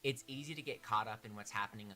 it's easy to get caught up in what's happening.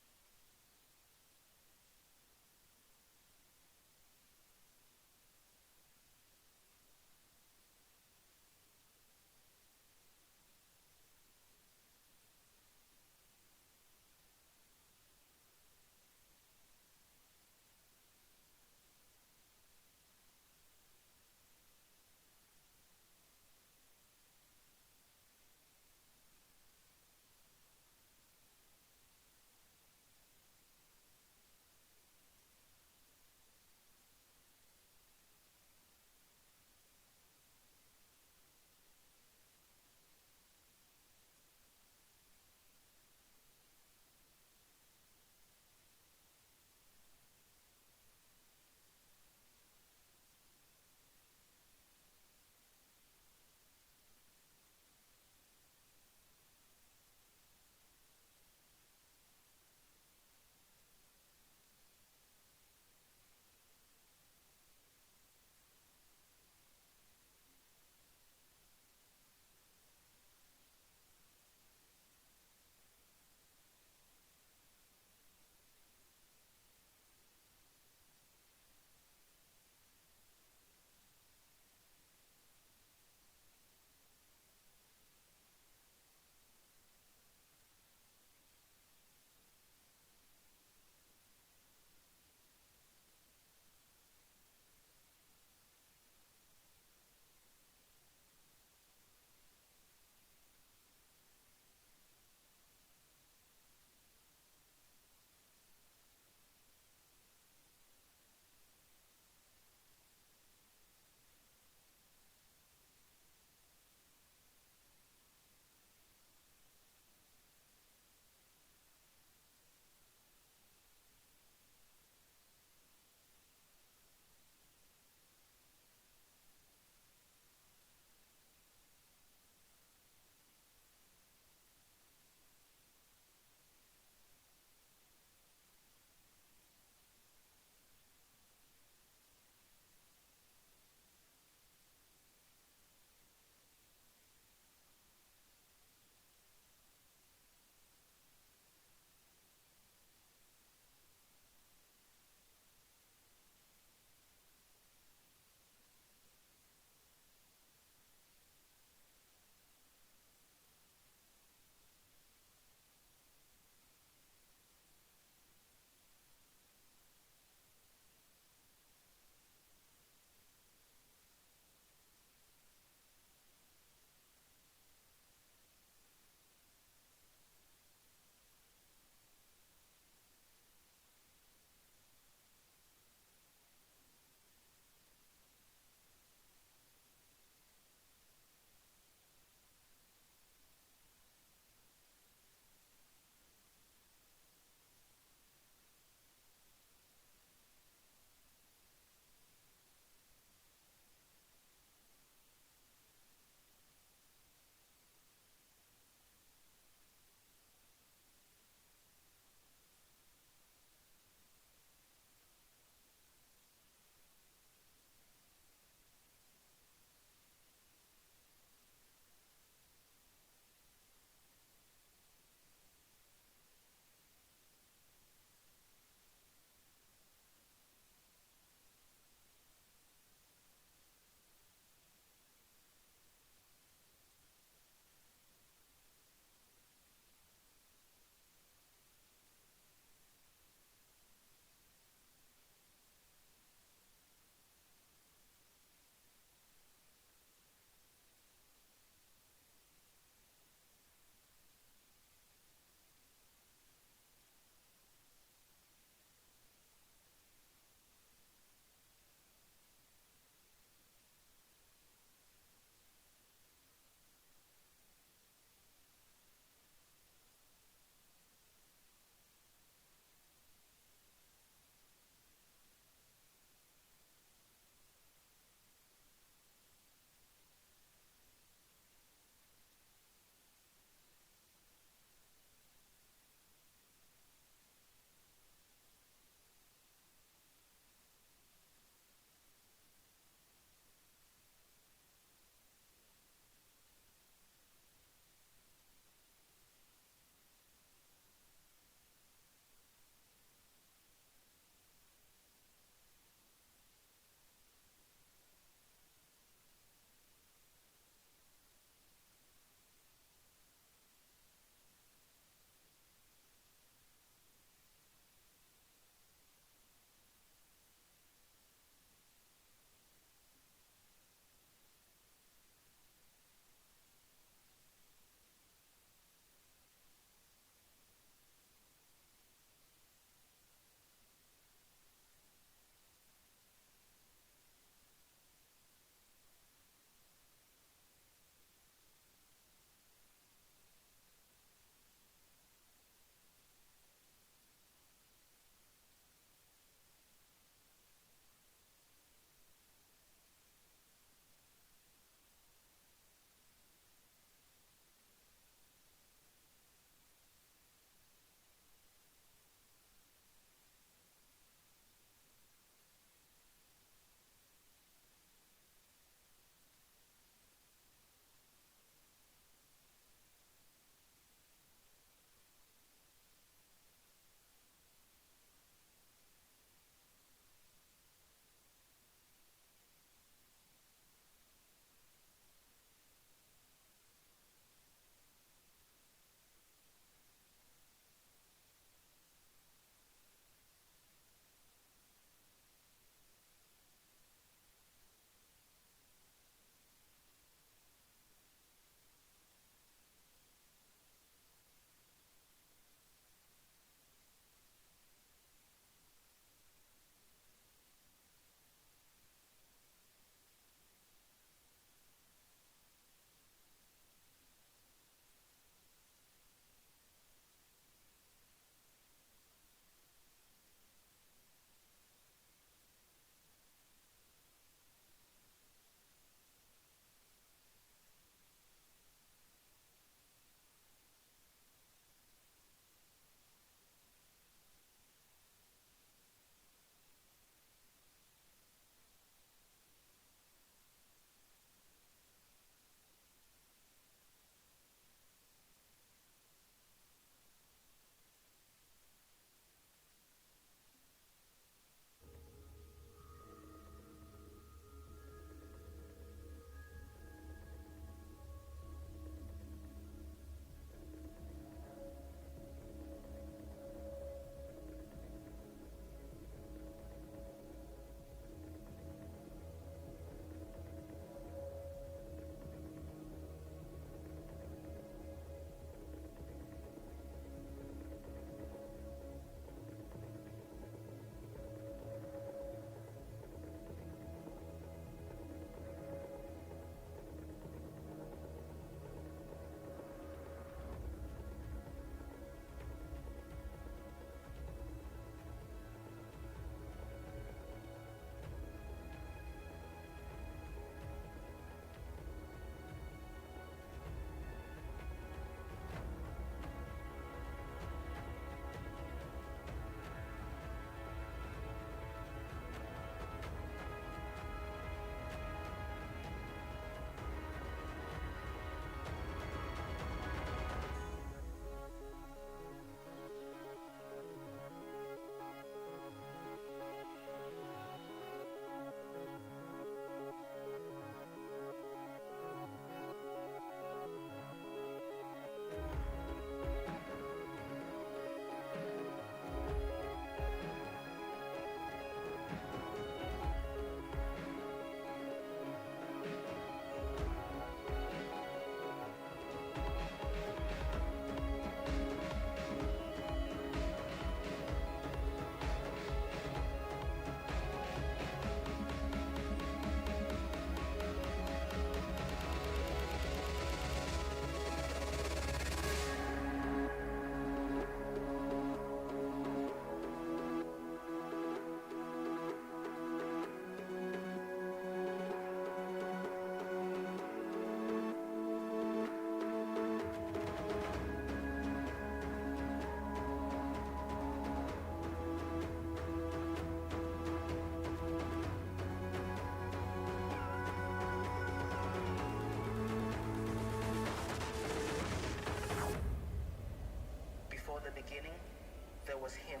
was him.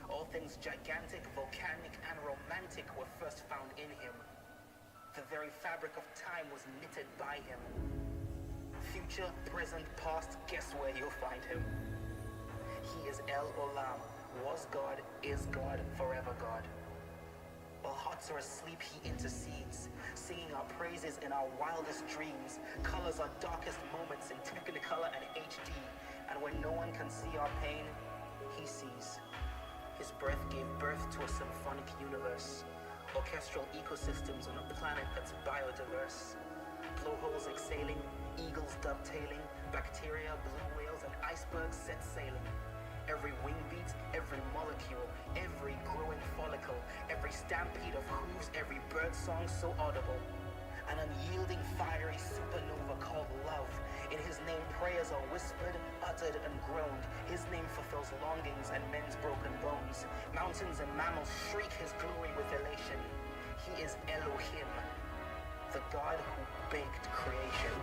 All things gigantic, volcanic, and romantic were first found in him. The very fabric of time was knitted by him. Future, present, past, guess where you'll find him. He is El Olam, was God, is God, forever God. While hearts are asleep, he intercedes, singing our praises in our wildest dreams, colors our darkest moments in Technicolor and HD, and when no one can see our pain, he sees. His breath gave birth to a symphonic universe, orchestral ecosystems on a planet that's biodiverse. Blowholes exhaling, eagles dovetailing, bacteria, blue whales, and icebergs set sailing. Every wing beat, every molecule, every growing follicle, every stampede of hooves, every bird song so audible. An unyielding, fiery supernova called love. In his name, prayers are whispered, uttered, and groaned. His name fulfills longings and men's broken bones. Mountains and mammals shriek his glory with elation. He is Elohim, the God who baked creation.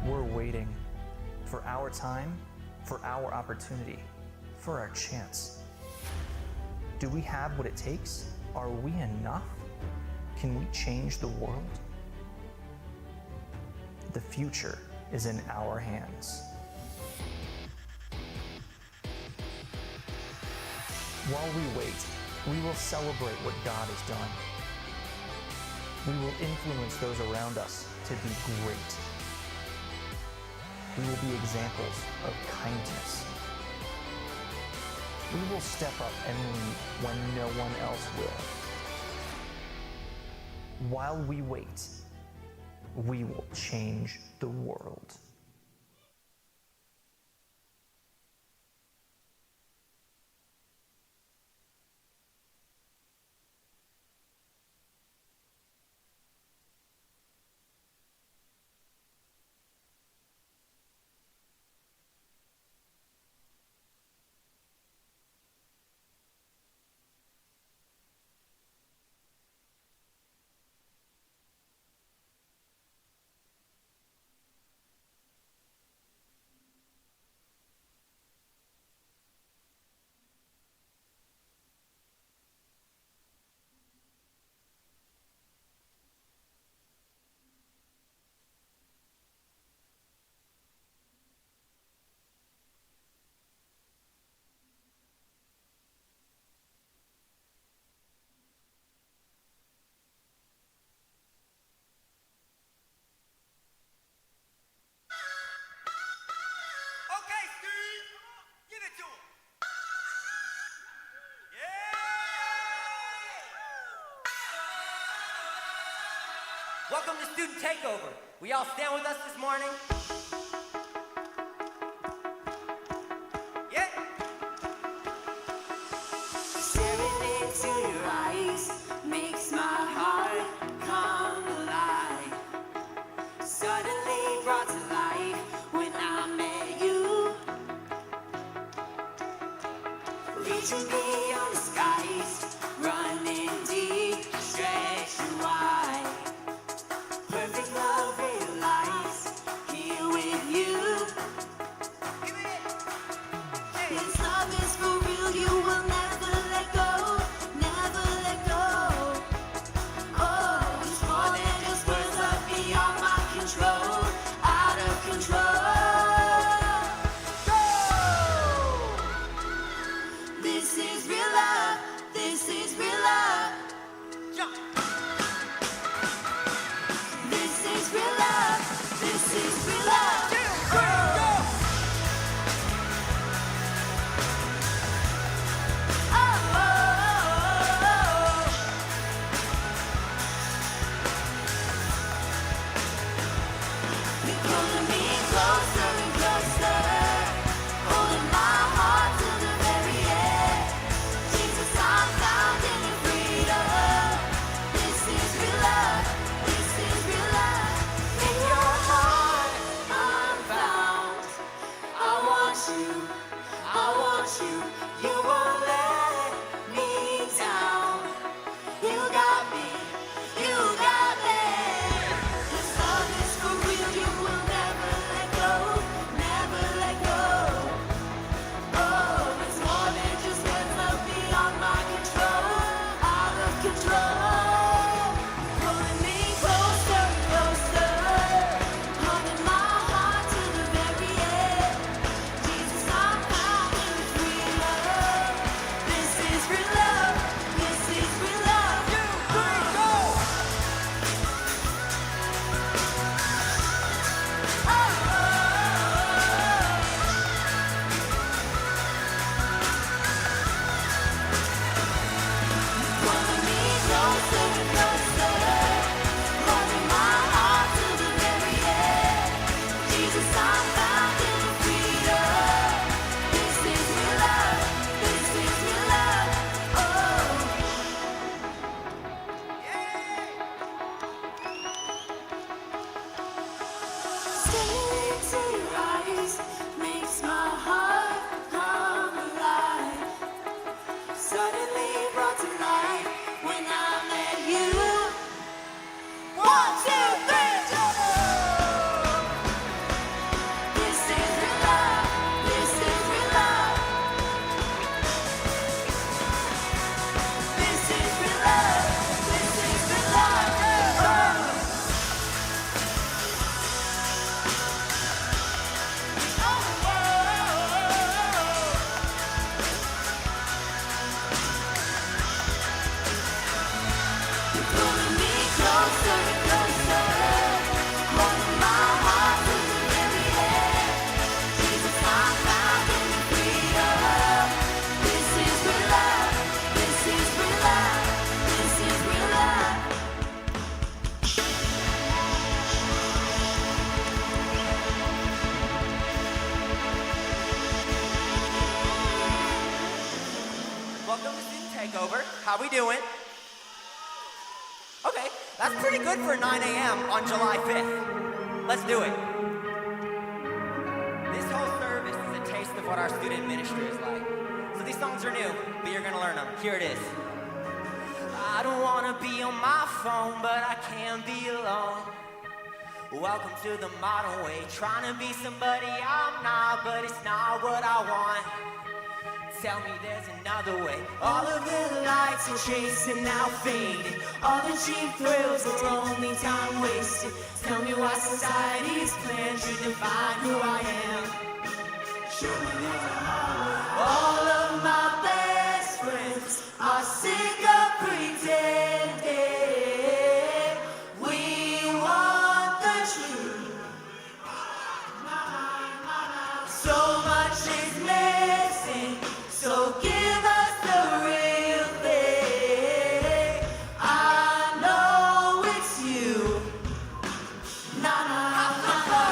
We're waiting for our time, for our opportunity, for our chance. Do we have what it takes? Are we enough? Can we change the world? The future is in our hands. While we wait, we will celebrate what God has done. We will influence those around us to be great. We will be examples of kindness. We will step up and lead when no one else will. While we wait, we will change the world. Okay, Steve, give it to him. Yeah! Welcome to Student Takeover. Will y'all stand with us this morning? Yeah. Staring into your eyes makes my heart come alive. Suddenly brought to life when I met you. Reaching beyond the skies, running deep, stretching wide. Perfect love realized here with you. me. You got me. This love is for real. You will never let go. Never let go. Oh, it's more than just words, love beyond my control. Out of control. Pulling me closer, closer. Holding my heart to the very end. Jesus, I'm found in freedom. This is real love. This is real love. 2, 3, go! Pulling me closer, closer. Holding my heart to the very end. Jesus, I'm found in freedom. This is real love. This is real love. Oh. Staring into your eyes makes my heart come alive. Suddenly brought to life when I met you. 1, 2, 3, go! This is real love. This is real love. This is real love. This is real love. Pulling me closer, closer. Holding my heart to the very end. Jesus, I'm found in freedom. This is real love. This is real love. This is real love. Welcome to Student Takeover. How we doing? Okay, that's pretty good for 9 a.m. on July 5th. Let's do it. This whole service is a taste of what our student ministry is like. So these songs are new, but you're gonna learn them. Here it is. I don't wanna be on my phone, but I can't be alone. Welcome to the modern way, trying to be somebody I'm not, but it's not what I want. Tell me there's another way. All of the lights are chasing, now fading. All the cheap thrills are only time wasted. Tell me why society's plan should define who I am. Show me there's a highway. All of my best friends are sick of pretending. We want the truth. So much is missing. So give us the real thing. I know it's you. Na na na na.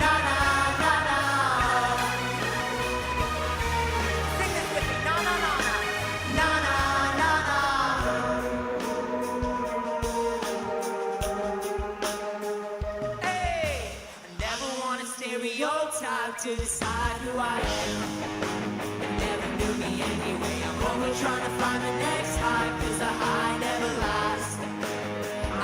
Na na na na. Sing this with me. Na na na na. Na na na na. Hey, I never want a stereotype to decide who I am. You never knew me anyway. I'm only trying to find the next high, 'cause the high never lasts.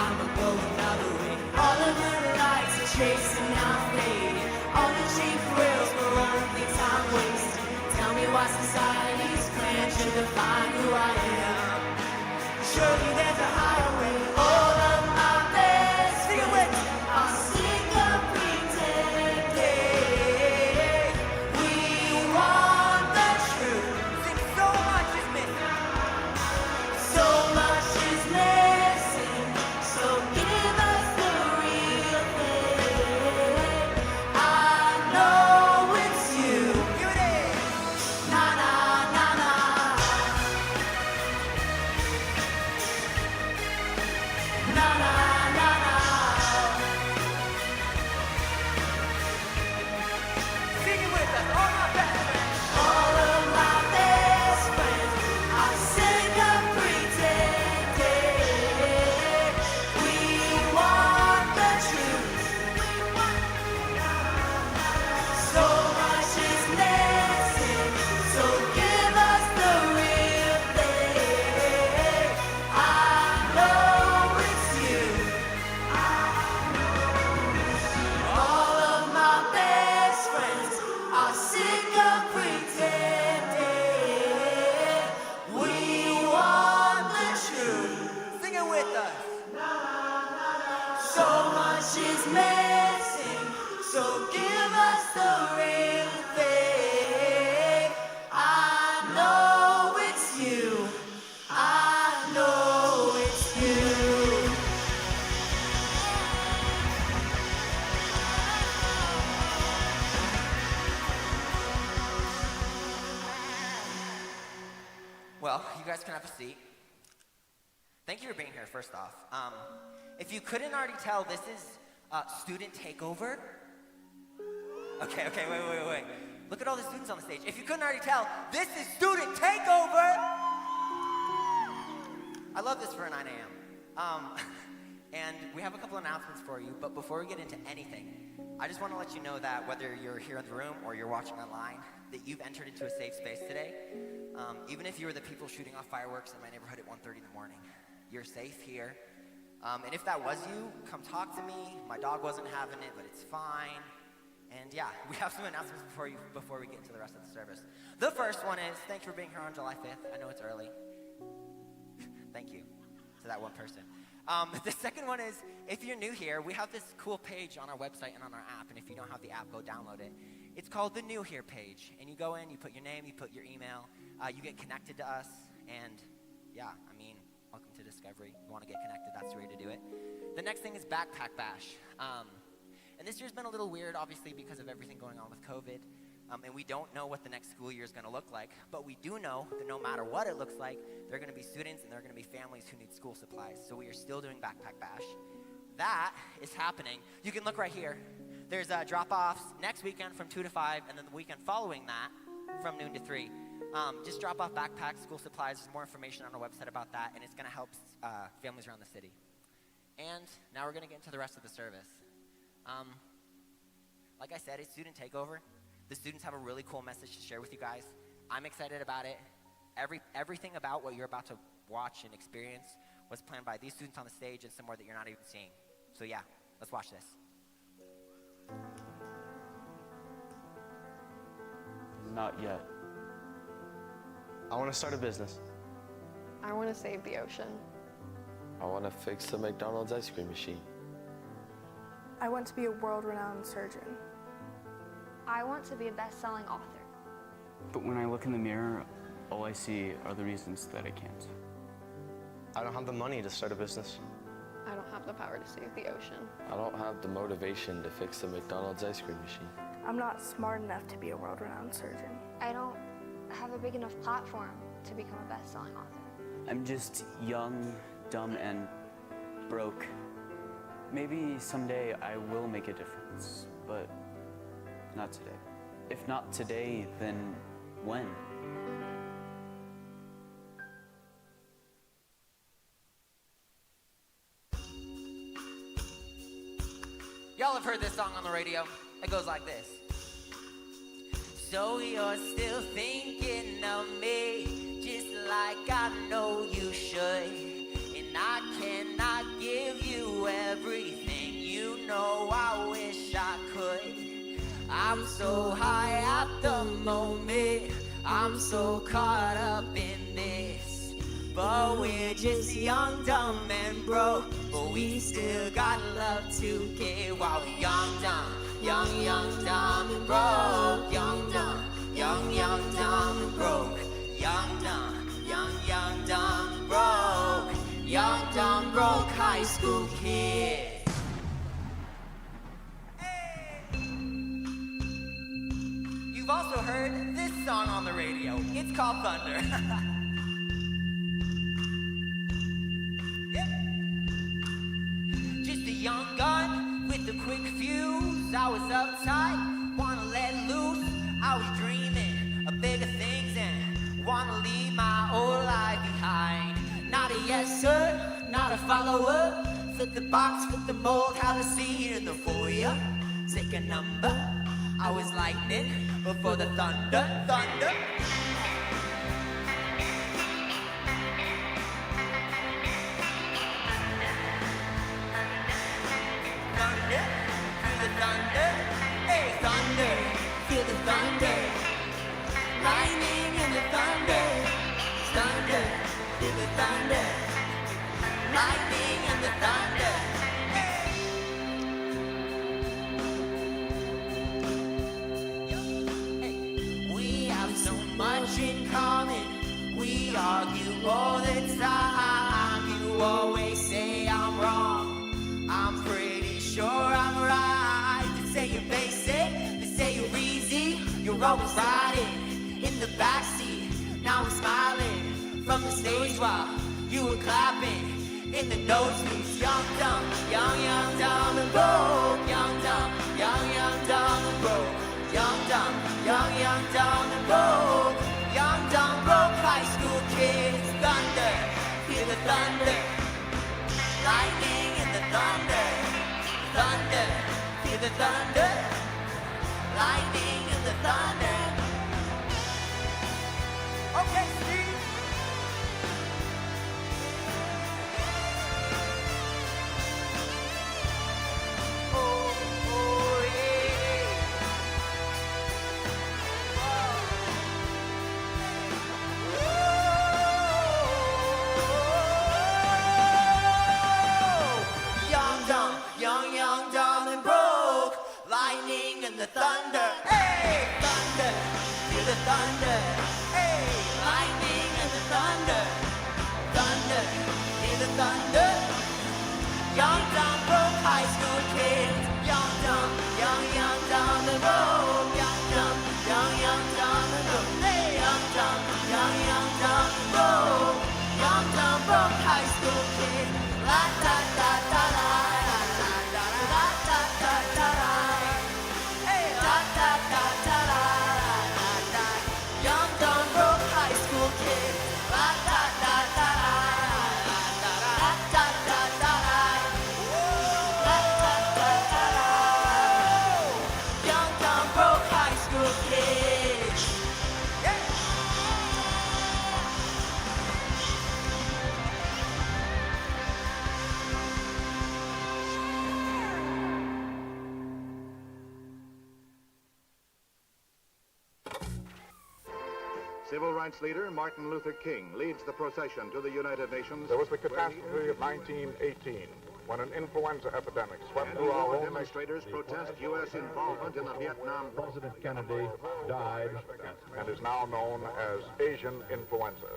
I'ma go another way. All of the lights are chasing, now fading. All the cheap thrills were only time wasted. Tell me why society's plan should define who I am. Surely there's a higher way. All of my best friends are sick of pretending. We want the truth. Think so much is missing. So much is missing. So give us the real thing. I know it's you. Here it is. Na na na missing. So give us the real thing. I know it's you. I know it's you. Well, you guys can have a seat. Thank you for being here, first off. If you couldn't already tell, this is student takeover. Okay, wait. Look at all the students on the stage. If you couldn't already tell, this is student takeover! I love this for a 9 a.m. And we have a couple announcements for you, but before we get into anything, I just want to let you know that whether you're here in the room or you're watching online, that you've entered into a safe space today. Even if you were the people shooting off fireworks in my neighborhood at 1:30 in the morning, you're safe here. And if that was you, come talk to me. My dog wasn't having it, but it's fine. And yeah, we have some announcements before we get into the rest of the service. The first one is, thank you for being here on July 5th. I know it's early. Thank you to that one person. The second one is, if you're new here, we have this cool page on our website and on our app, and if you don't have the app, go download it. It's called the New Here page, and you go in, you put your name, you put your email, you get connected to us, and yeah, I mean, welcome to Discovery. You want to get connected, that's the way to do it. The next thing is Backpack Bash. And this year's been a little weird, obviously, because of everything going on with COVID. And we don't know what the next school year is going to look like, but we do know that no matter what it looks like, there are going to be students and there are going to be families who need school supplies. So we are still doing Backpack Bash. That is happening. You can look right here. There's drop-offs next weekend from 2 to 5, and then the weekend following that from noon to 3. Just drop off backpacks, school supplies. There's more information on our website about that, and it's going to help families around the city. And now we're going to get into the rest of the service. Like I said, it's student takeover. The students have a really cool message to share with you guys. I'm excited about it. Everything about what you're about to watch and experience was planned by these students on the stage and somewhere that you're not even seeing. So yeah, let's watch this. Not yet. I want to start a business. I want to save the ocean. I want to fix the McDonald's ice cream machine. I want to be a world-renowned surgeon. I want to be a best-selling author. But when I look in the mirror, all I see are the reasons that I can't. I don't have the money to start a business. I don't have the power to save the ocean. I don't have the motivation to fix the McDonald's ice cream machine. I'm not smart enough to be a world-renowned surgeon. I don't have a big enough platform to become a best-selling author. I'm just young, dumb, and broke. Maybe someday I will make a difference, but not today. If not today, then when? Y'all have heard this song on the radio. It goes like this. So you're still thinking of me, just like I know you should. And I cannot give you everything, you know I wish I could. I'm so high at the moment, I'm so caught up in this. But we're just young, dumb, and broke, but we still got love to give. While we're young, dumb, young, dumb, and broke. Young, dumb, young, dumb, and broke. Young, dumb, and broke. Young, dumb, broke high school kid. You've also heard this song on the radio. It's called Thunder. Yep. Just a young gun with a quick fuse. I was uptight, wanna let loose. I was dreaming of bigger things and wanna leave my old life behind. Not a yes sir, not a follower. Flip the box, flip the mold, have a seat in the foyer. Take a number. I was lightning before the thunder. Thunder feel the thunder. Hey, thunder, feel the thunder. Lightning in the thunder. Thunder, feel the thunder. Lightning in the thunder. Hey. we argue all the time. You always say I'm wrong. I'm pretty sure I'm right. They say you're basic, they say you're easy. You're always riding in the backseat. Now we're smiling from the stage while you were clapping in the nosebleeds. Young, dumb, young, dumb and broke. Young, dumb, dumb and broke. Young, dumb, dumb and broke. Young, dumb, broke high school kids. Thunder, hear the thunder. Lightning and the thunder. Thunder, hear the thunder. Lightning and the thunder. Okay, Steve. Young, dumb and broke. Lightning and the thunder. Hey, thunder, feel the thunder. Hey, lightning and the thunder. Thunder, feel the thunder. Young, dumb, broke high school kids. Young, dumb and broke. Young, dumb and broke. Hey, young, dumb and broke. Young, dumb, broke high school kids. La da da da da. Civil rights leader Martin Luther King leads the procession to the United Nations. There was the catastrophe of 1918 when an influenza epidemic swept through our home. Demonstrators protest U.S. involvement in the Vietnam. President Kennedy died and is now known as Asian influenza.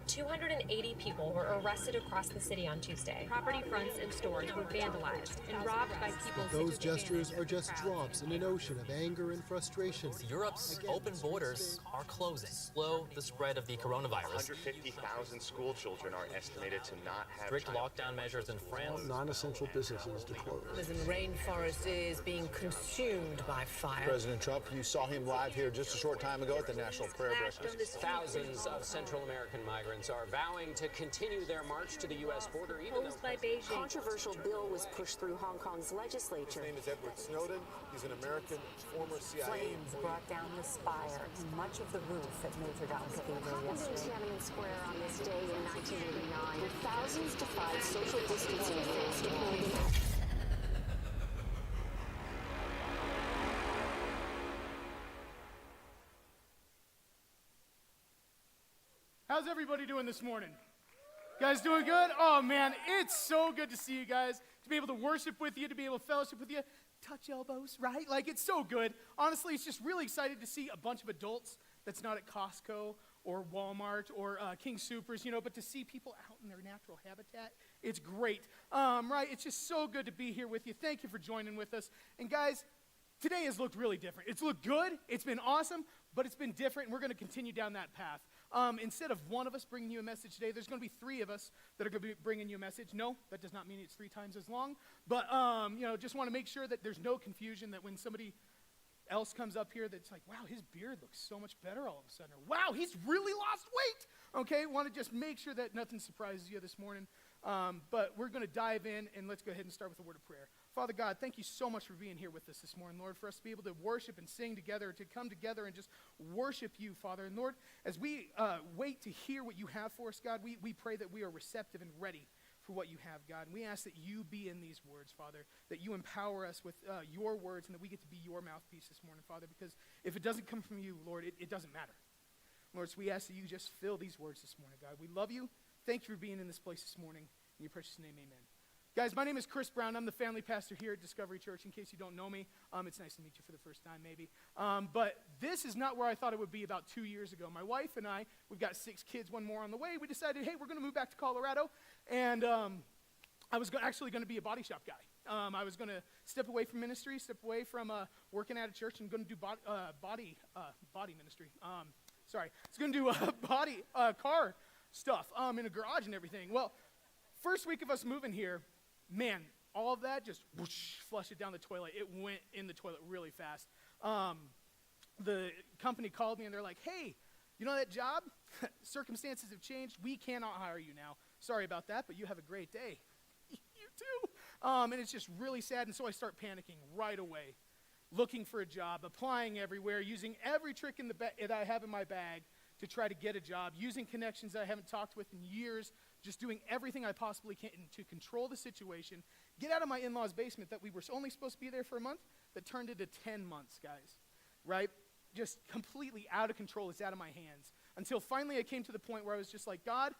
280 people were arrested across the city on Tuesday. Property fronts and stores were vandalized and robbed by people. Those gestures are just drops in an ocean of anger and frustration. Europe's open borders are closing. Slow the spread of the coronavirus. 150,000 school children are estimated to not have strict lockdown measures in France. Non-essential businesses to close. The rainforest is being consumed by fire. President Trump, you saw him live here just a short time ago at the National Prayer Breakfast. Thousands of Central American migrants are vowing to continue their march to the U.S. border, even though by Beijing. Controversial bill was pushed through Hong Kong's legislature. His name is Edward Snowden. He's an American former CIA. Flames brought down the spire and much of the roof at Notre Dame Cathedral yesterday. Tiananmen Square on this day in 1989, where thousands defied social distancing rules to hold in. How's everybody doing this morning? You guys doing good? Oh man, it's so good to see you guys, to be able to worship with you, to be able to fellowship with you, touch elbows, right? Like, it's so good. Honestly, it's just really excited to see a bunch of adults that's not at Costco or Walmart or King Soopers, but to see people out in their natural habitat, it's great, right? It's just so good to be here with you. Thank you for joining with us. And guys, today has looked really different. It's looked good, it's been awesome, but it's been different, and we're going to continue down that path. Instead of one of us bringing you a message today, there's going to be three of us that are going to be bringing you a message. No, that does not mean it's 3 times as long, but just want to make sure that there's no confusion, that when somebody else comes up here that's like, wow, his beard looks so much better all of a sudden, or wow, he's really lost weight. Okay, want to just make sure that nothing surprises you this morning, but we're going to dive in, and let's go ahead and start with a word of prayer. Father God, thank you so much for being here with us this morning, Lord, for us to be able to worship and sing together, to come together and just worship you, Father. And Lord, as we wait to hear what you have for us, God, we pray that we are receptive and ready for what you have, God. And we ask that you be in these words, Father, that you empower us with your words, and that we get to be your mouthpiece this morning, Father, because if it doesn't come from you, Lord, it doesn't matter. Lord, so we ask that you just fill these words this morning, God. We love you. Thank you for being in this place this morning. In your precious name, amen. Guys, my name is Chris Brown. I'm the family pastor here at Discovery Church, in case you don't know me. It's nice to meet you for the first time, maybe. But this is not where I thought it would be about 2 years ago. My wife and I, we've got 6 kids, one more on the way. We decided, hey, we're going to move back to Colorado. And I was actually going to be a body shop guy. I was going to step away from ministry, step away from working at a church, and going to do body ministry. I was going to do car stuff in a garage and everything. Well, first week of us moving here, man, all of that just whoosh, flushed it down the toilet. It went in the toilet really fast. The company called me and they're like, hey, you know that job? Circumstances have changed. We cannot hire you now. Sorry about that, but you have a great day. You too. And it's just really sad. And so I start panicking right away, looking for a job, applying everywhere, using every trick that I have in my bag to try to get a job, using connections that I haven't talked with in years, just doing everything I possibly can to control the situation, get out of my in-laws' basement that we were only supposed to be there for a month, that turned into 10 months, guys, right? Just completely out of control. It's out of my hands. Until finally I came to the point where I was just like, God,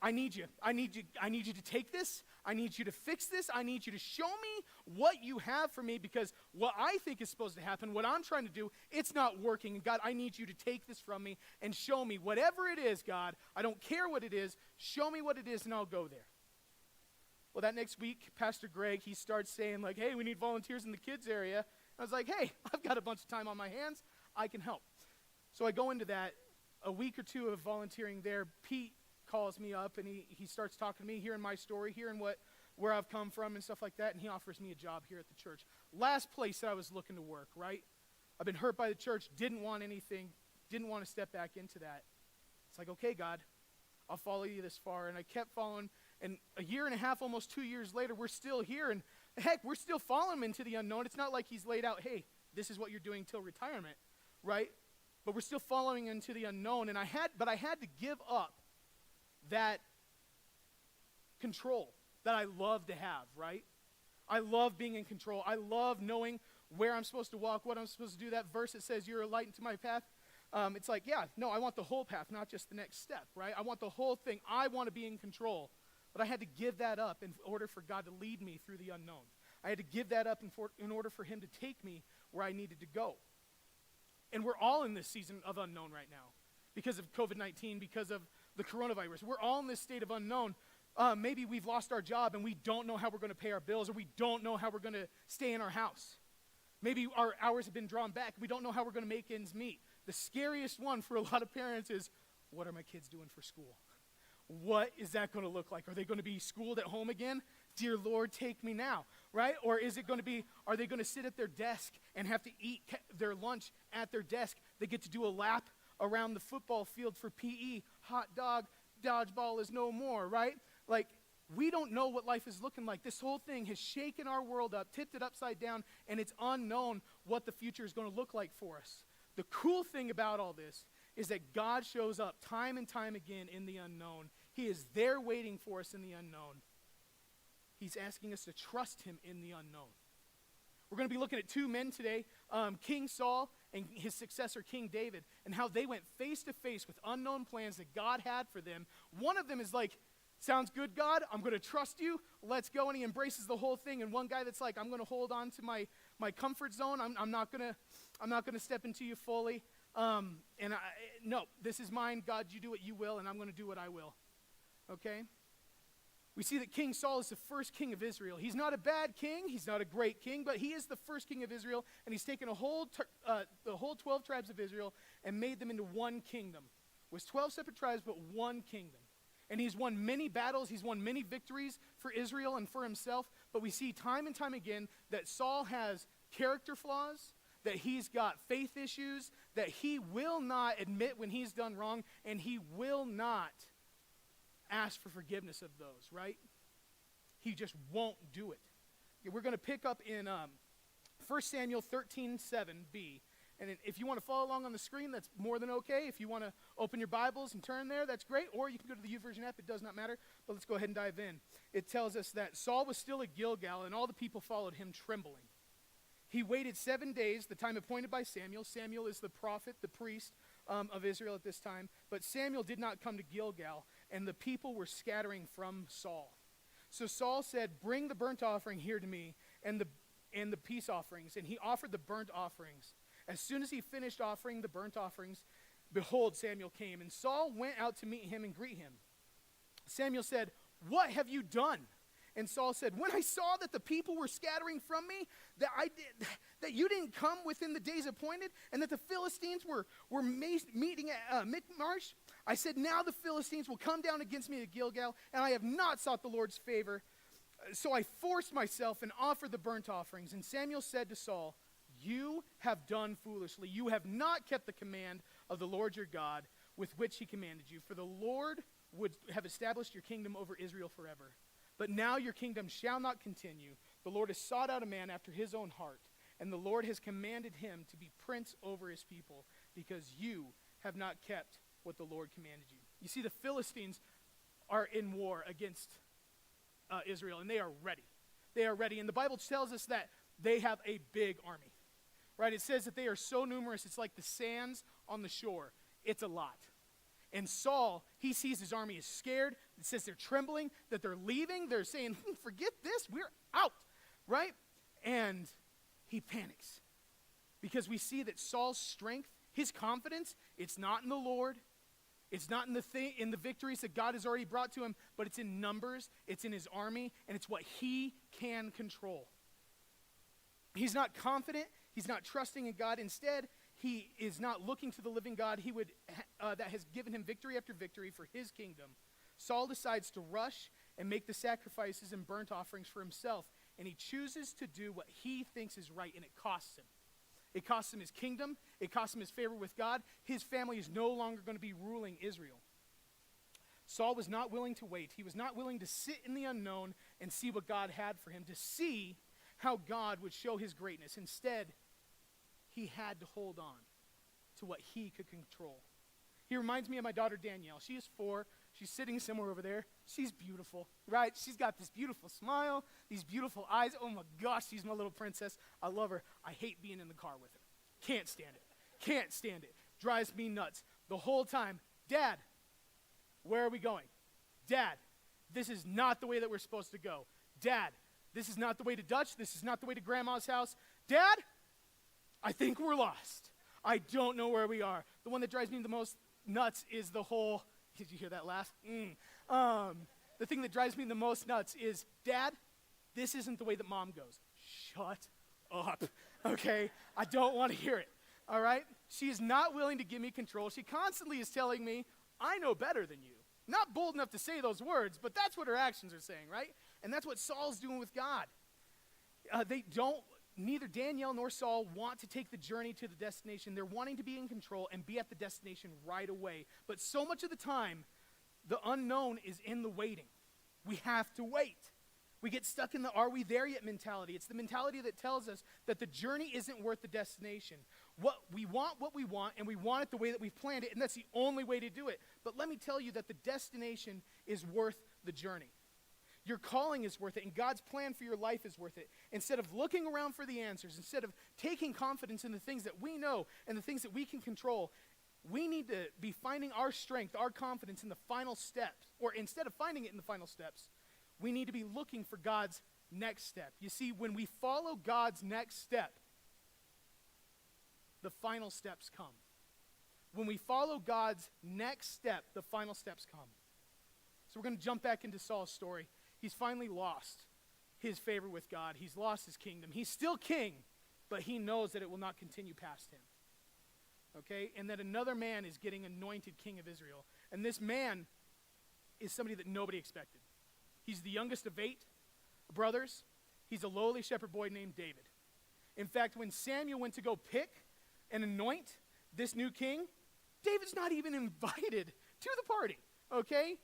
I need you. I need you to take this. I need you to fix this. I need you to show me what you have for me, because what I think is supposed to happen, what I'm trying to do, it's not working. And God, I need you to take this from me and show me whatever it is, God. I don't care what it is. Show me what it is and I'll go there. Well, that next week, Pastor Greg, he starts saying like, hey, we need volunteers in the kids area. I was like, hey, I've got a bunch of time on my hands. I can help. So I go into that, a week or two of volunteering there. Pete calls me up and he starts talking to me, hearing my story, hearing where I've come from and stuff like that, and he offers me a job here at the church. Last place that I was looking to work, right? I've been hurt by the church, didn't want anything, didn't want to step back into that. It's like, okay, God, I'll follow you this far. And I kept following, and a year and a half, almost 2 years later, we're still here, and heck, we're still following him into the unknown. It's not like he's laid out, hey, this is what you're doing till retirement, right? But we're still following into the unknown, and I had to give up that control that I love to have, right? I love being in control. I love knowing where I'm supposed to walk, what I'm supposed to do. That verse that says, you're a light into my path. It's like, yeah, no, I want the whole path, not just the next step, right? I want the whole thing. I want to be in control. But I had to give that up in order for God to lead me through the unknown. I had to give that up in order for him to take me where I needed to go. And we're all in this season of unknown right now because of COVID-19, because of the coronavirus. We're all in this state of unknown. Maybe we've lost our job and we don't know how we're going to pay our bills, or we don't know how we're going to stay in our house. Maybe our hours have been drawn back. We don't know how we're going to make ends meet. The scariest one for a lot of parents is, what are my kids doing for school? What is that going to look like? Are they going to be schooled at home again? Dear Lord, take me now, right? Or is it going to be, are they going to sit at their desk and have to eat their lunch at their desk? They get to do a lap around the football field for PE. Hot dog, dodgeball is no more, right? Like, we don't know what life is looking like. This whole thing has shaken our world up, tipped it upside down, and it's unknown what the future is going to look like for us. The cool thing about all this is that God shows up time and time again in the unknown. He is there waiting for us in the unknown. He's asking us to trust him in the unknown. We're going to be looking at 2 men today, King Saul and his successor, King David, and how they went face to face with unknown plans that God had for them. One of them is like, sounds good, God, I'm going to trust you, let's go, and he embraces the whole thing. And one guy that's like, I'm going to hold on to my comfort zone, I'm not going to step into you fully. No, this is mine, God, you do what you will, and I'm going to do what I will. Okay? We see that King Saul is the first king of Israel. He's not a bad king, he's not a great king, but he is the first king of Israel, and he's taken the whole 12 tribes of Israel and made them into one kingdom. It was 12 separate tribes, but one kingdom. And he's won many battles, he's won many victories for Israel and for himself, but we see time and time again that Saul has character flaws, that he's got faith issues, that he will not admit when he's done wrong, and he will not ask for forgiveness of those, right? He just won't do it. We're going to pick up in 1 Samuel 13:7b. And if you want to follow along on the screen, that's more than okay. If you want to open your Bibles and turn there, that's great. Or you can go to the YouVersion app. It does not matter. But let's go ahead and dive in. It tells us that Saul was still at Gilgal, and all the people followed him trembling. He waited 7 days, the time appointed by Samuel. Samuel is the prophet, the priest of Israel at this time. But Samuel did not come to Gilgal, and the people were scattering from Saul. So Saul said, bring the burnt offering here to me and the peace offerings. And he offered the burnt offerings. As soon as he finished offering the burnt offerings, behold, Samuel came. And Saul went out to meet him and greet him. Samuel said, what have you done? And Saul said, when I saw that the people were scattering from me, that you didn't come within the days appointed, and that the Philistines were meeting at Michmash, I said, now the Philistines will come down against me at Gilgal, and I have not sought the Lord's favor. So I forced myself and offered the burnt offerings. And Samuel said to Saul, you have done foolishly. You have not kept the command of the Lord your God with which he commanded you. For the Lord would have established your kingdom over Israel forever. But now your kingdom shall not continue. The Lord has sought out a man after his own heart, and the Lord has commanded him to be prince over his people, because you have not kept what the Lord commanded you. You see, the Philistines are in war against Israel, and they are ready. They are ready. And the Bible tells us that they have a big army, right? It says that they are so numerous, it's like the sands on the shore. It's a lot. And Saul, he sees his army is scared. It says they're trembling, that they're leaving. They're saying, forget this, we're out, right? And he panics because we see that Saul's strength, his confidence, it's not in the Lord. It's not in the victories that God has already brought to him, but it's in numbers, it's in his army, and it's what he can control. He's not confident. He's not trusting in God. Instead, he is not looking to the living God that has given him victory after victory for his kingdom. Saul decides to rush and make the sacrifices and burnt offerings for himself, and he chooses to do what he thinks is right, and it costs him. It costs him his kingdom. It costs him his favor with God. His family is no longer going to be ruling Israel. Saul was not willing to wait. He was not willing to sit in the unknown and see what God had for him, to see how God would show his greatness. Instead, he had to hold on to what he could control. He reminds me of my daughter Danielle. She is 4. She's sitting somewhere over there. She's beautiful, right? She's got this beautiful smile, these beautiful eyes. Oh my gosh, she's my little princess. I love her. I hate being in the car with her. Can't stand it. Can't stand it. Drives me nuts. The whole time, Dad, where are we going? Dad, this is not the way that we're supposed to go. Dad, this is not the way to Dutch. This is not the way to Grandma's house. Dad, I think we're lost. I don't know where we are. The one that drives me the most nuts is the whole, did you hear that laugh? The thing that drives me the most nuts is, Dad, this isn't the way that Mom goes. Shut up, okay? I don't want to hear it, all right? She is not willing to give me control. She constantly is telling me, I know better than you. Not bold enough to say those words, but that's what her actions are saying, right? And that's what Saul's doing with God. Neither Danielle nor Saul want to take the journey to the destination. They're wanting to be in control and be at the destination right away. But so much of the time, the unknown is in the waiting. We have to wait. We get stuck in the are we there yet mentality. It's the mentality that tells us that the journey isn't worth the destination. What we want, and we want it the way that we've planned it, and that's the only way to do it. But let me tell you that the destination is worth the journey. Your calling is worth it, and God's plan for your life is worth it. Instead of looking around for the answers, instead of taking confidence in the things that we know and the things that we can control, we need to be finding our strength, our confidence in the final steps. Or instead of finding it in the final steps, we need to be looking for God's next step. You see, when we follow God's next step, the final steps come. When we follow God's next step, the final steps come. So we're going to jump back into Saul's story. He's finally lost his favor with God. He's lost his kingdom. He's still king, but he knows that it will not continue past him. Okay? And that another man is getting anointed king of Israel. And this man is somebody that nobody expected. He's the youngest of 8 brothers. He's a lowly shepherd boy named David. In fact, when Samuel went to go pick and anoint this new king, David's not even invited to the party. Okay?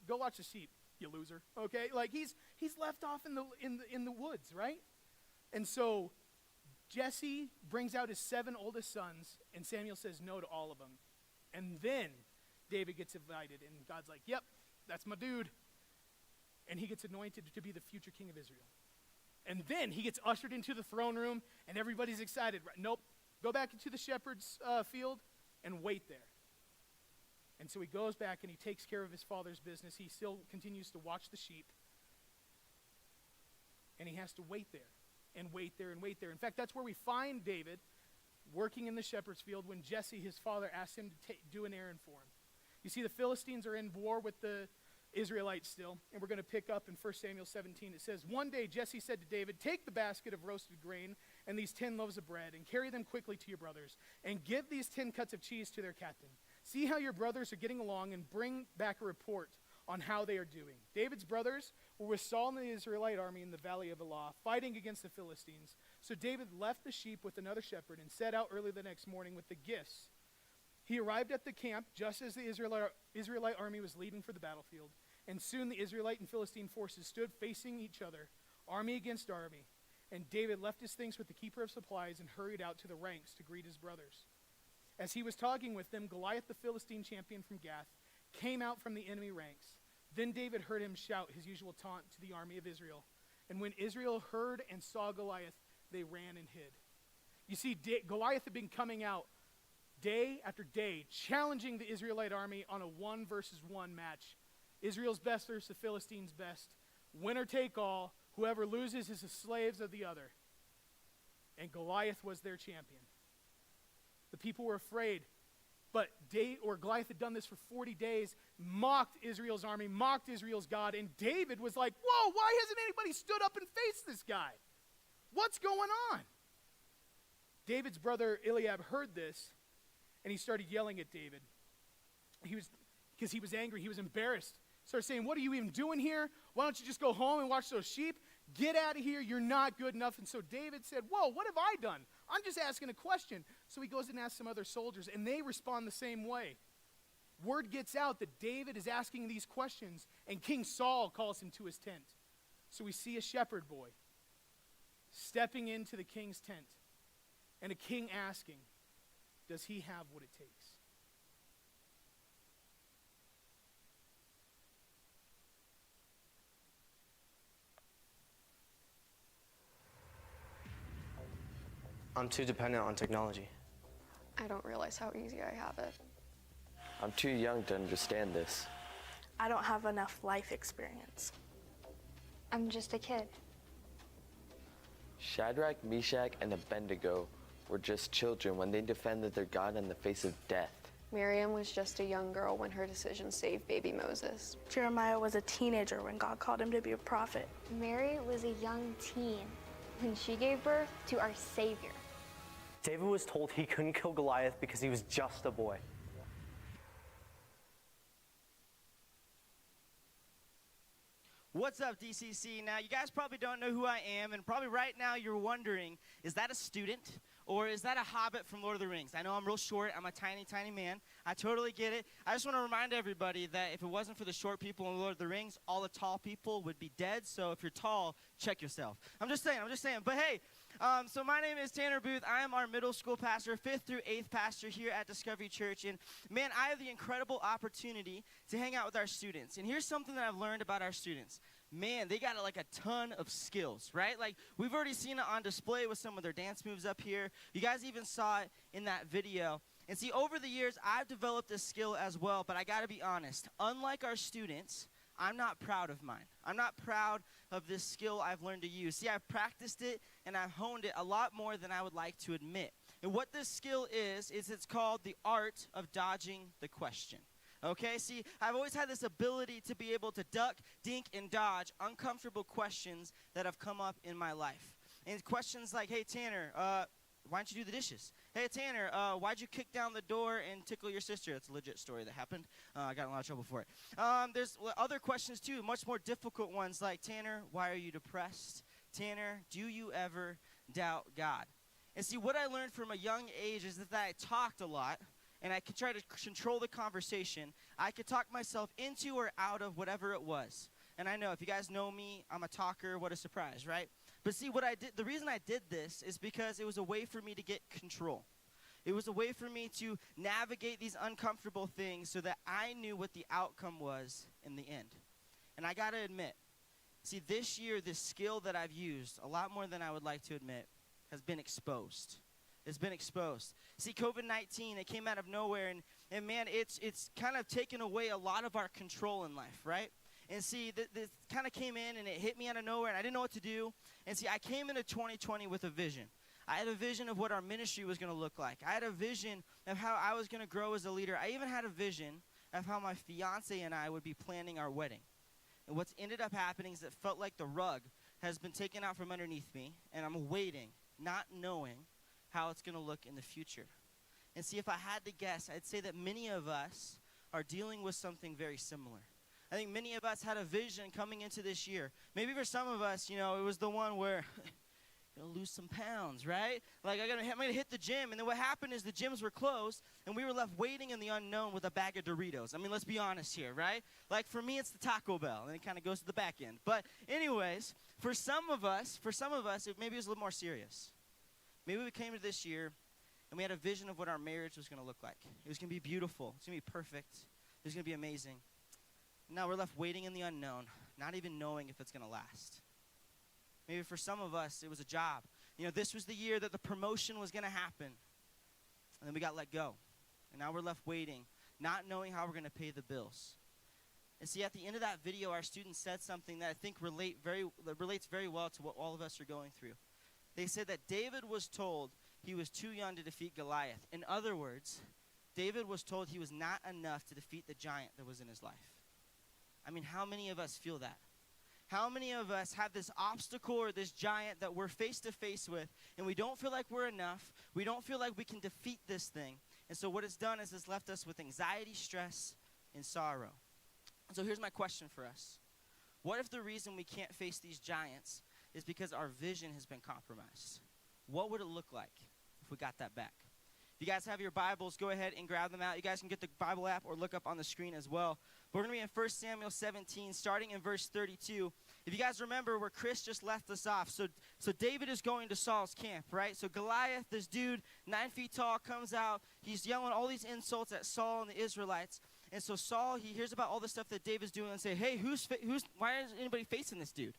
Go watch the sheep, you loser. Okay? Like he's left off in the woods, right? And so Jesse brings out his 7 oldest sons, and Samuel says no to all of them. And then David gets invited, and God's like, yep, that's my dude. And he gets anointed to be the future king of Israel. And then he gets ushered into the throne room, and everybody's excited. Nope, go back into the shepherd's field and wait there. And so he goes back and he takes care of his father's business. He still continues to watch the sheep. And he has to wait there and wait there and wait there. In fact, that's where we find David working in the shepherd's field when Jesse, his father, asks him to do an errand for him. You see, the Philistines are in war with the Israelites still, and we're going to pick up in 1 Samuel 17. It says, "One day Jesse said to David, 'Take the basket of roasted grain and these 10 loaves of bread and carry them quickly to your brothers, and give these 10 cuts of cheese to their captain. See how your brothers are getting along and bring back a report on how they are doing.' David's brothers were with Saul and the Israelite army in the valley of Elah, fighting against the Philistines. So David left the sheep with another shepherd and set out early the next morning with the gifts. He arrived at the camp just as the Israelite army was leaving for the battlefield. And soon the Israelite and Philistine forces stood facing each other, army against army. And David left his things with the keeper of supplies and hurried out to the ranks to greet his brothers. As he was talking with them, Goliath, the Philistine champion from Gath, came out from the enemy ranks. Then David heard him shout his usual taunt to the army of Israel. And when Israel heard and saw Goliath, they ran and hid." You see, Goliath had been coming out day after day, challenging the Israelite army on a 1-versus-1 match. Israel's best versus the Philistines' best. Winner take all. Whoever loses is the slaves of the other. And Goliath was their champion. The people were afraid. But Goliath had done this for 40 days, mocked Israel's army, mocked Israel's God, and David was like, "Whoa, why hasn't anybody stood up and faced this guy? What's going on?" David's brother Eliab heard this, and he started yelling at David. Because he was angry, he was embarrassed. Started saying, "What are you even doing here? Why don't you just go home and watch those sheep? Get out of here, you're not good enough." And so David said, "Whoa, what have I done? I'm just asking a question." So he goes and asks some other soldiers, and they respond the same way. Word gets out that David is asking these questions, and King Saul calls him to his tent. So we see a shepherd boy stepping into the king's tent, and a king asking, does he have what it takes? I'm too dependent on technology. I don't realize how easy I have it. I'm too young to understand this. I don't have enough life experience. I'm just a kid. Shadrach, Meshach, and Abednego were just children when they defended their God in the face of death. Miriam was just a young girl when her decision saved baby Moses. Jeremiah was a teenager when God called him to be a prophet. Mary was a young teen when she gave birth to our Savior. David was told he couldn't kill Goliath because he was just a boy. What's up, DCC? Now, you guys probably don't know who I am, and probably right now you're wondering, is that a student or is that a hobbit from Lord of the Rings? I know I'm real short. I'm a tiny, tiny man. I totally get it. I just want to remind everybody that if it wasn't for the short people in Lord of the Rings, all the tall people would be dead. So if you're tall, check yourself. I'm just saying. But hey, so my name is Tanner Booth. I am our middle school pastor, 5th through 8th pastor here at Discovery Church. And man, I have the incredible opportunity to hang out with our students. And here's something that I've learned about our students. Man, they got like a ton of skills, right? Like we've already seen it on display with some of their dance moves up here. You guys even saw it in that video. And see, over the years, I've developed this skill as well, but I gotta be honest. Unlike our students, I'm not proud of mine. I'm not proud of this skill I've learned to use. See, I've practiced it and I've honed it a lot more than I would like to admit. And what this skill is it's called the art of dodging the question. Okay, see, I've always had this ability to be able to duck, dink, and dodge uncomfortable questions that have come up in my life. And questions like, hey, Tanner, why don't you do the dishes? Hey, Tanner, why'd you kick down the door and tickle your sister? That's a legit story that happened. I got in a lot of trouble for it. There's other questions, too, much more difficult ones like, Tanner, why are you depressed? Tanner, do you ever doubt God? And see, what I learned from a young age is that I talked a lot, and I could try to control the conversation. I could talk myself into or out of whatever it was. And I know, if you guys know me, I'm a talker. What a surprise, right? But see, what I did, the reason I did this is because it was a way for me to get control. It was a way for me to navigate these uncomfortable things so that I knew what the outcome was in the end. And I got to admit, see, this year, this skill that I've used, a lot more than I would like to admit, has been exposed. It's been exposed. See, COVID-19, it came out of nowhere, and man, it's kind of taken away a lot of our control in life, right? And see, this kind of came in and it hit me out of nowhere and I didn't know what to do. And see, I came into 2020 with a vision. I had a vision of what our ministry was going to look like. I had a vision of how I was going to grow as a leader. I even had a vision of how my fiance and I would be planning our wedding. And what's ended up happening is it felt like the rug has been taken out from underneath me, and I'm waiting, not knowing how it's going to look in the future. And see, if I had to guess, I'd say that many of us are dealing with something very similar. I think many of us had a vision coming into this year. Maybe for some of us, it was the one where you'll lose some pounds, right? Like, I'm gonna hit the gym. And then what happened is the gyms were closed, and we were left waiting in the unknown with a bag of Doritos. I mean, let's be honest here, right? Like, for me, it's the Taco Bell, and it kind of goes to the back end. But anyways, for some of us, maybe it was a little more serious. Maybe we came to this year, and we had a vision of what our marriage was going to look like. It was going to be beautiful. It was going to be perfect. It was going to be amazing. Now we're left waiting in the unknown, not even knowing if it's going to last. Maybe for some of us, it was a job. This was the year that the promotion was going to happen. And then we got let go. And now we're left waiting, not knowing how we're going to pay the bills. And see, at the end of that video, our students said something that I think relates very well to what all of us are going through. They said that David was told he was too young to defeat Goliath. In other words, David was told he was not enough to defeat the giant that was in his life. I mean, how many of us feel that? How many of us have this obstacle or this giant that we're face to face with, and we don't feel like we're enough, we don't feel like we can defeat this thing, and so what it's done is it's left us with anxiety, stress, and sorrow. And so here's my question for us. What if the reason we can't face these giants is because our vision has been compromised? What would it look like if we got that back? If you guys have your Bibles, go ahead and grab them out. You guys can get the Bible app or look up on the screen as well. We're going to be in 1 Samuel 17, starting in verse 32. If you guys remember where Chris just left us off, so David is going to Saul's camp, right? So Goliath, this dude, 9 feet tall, comes out. He's yelling all these insults at Saul and the Israelites. And so Saul, he hears about all the stuff that David's doing and say, hey, why is anybody facing this dude?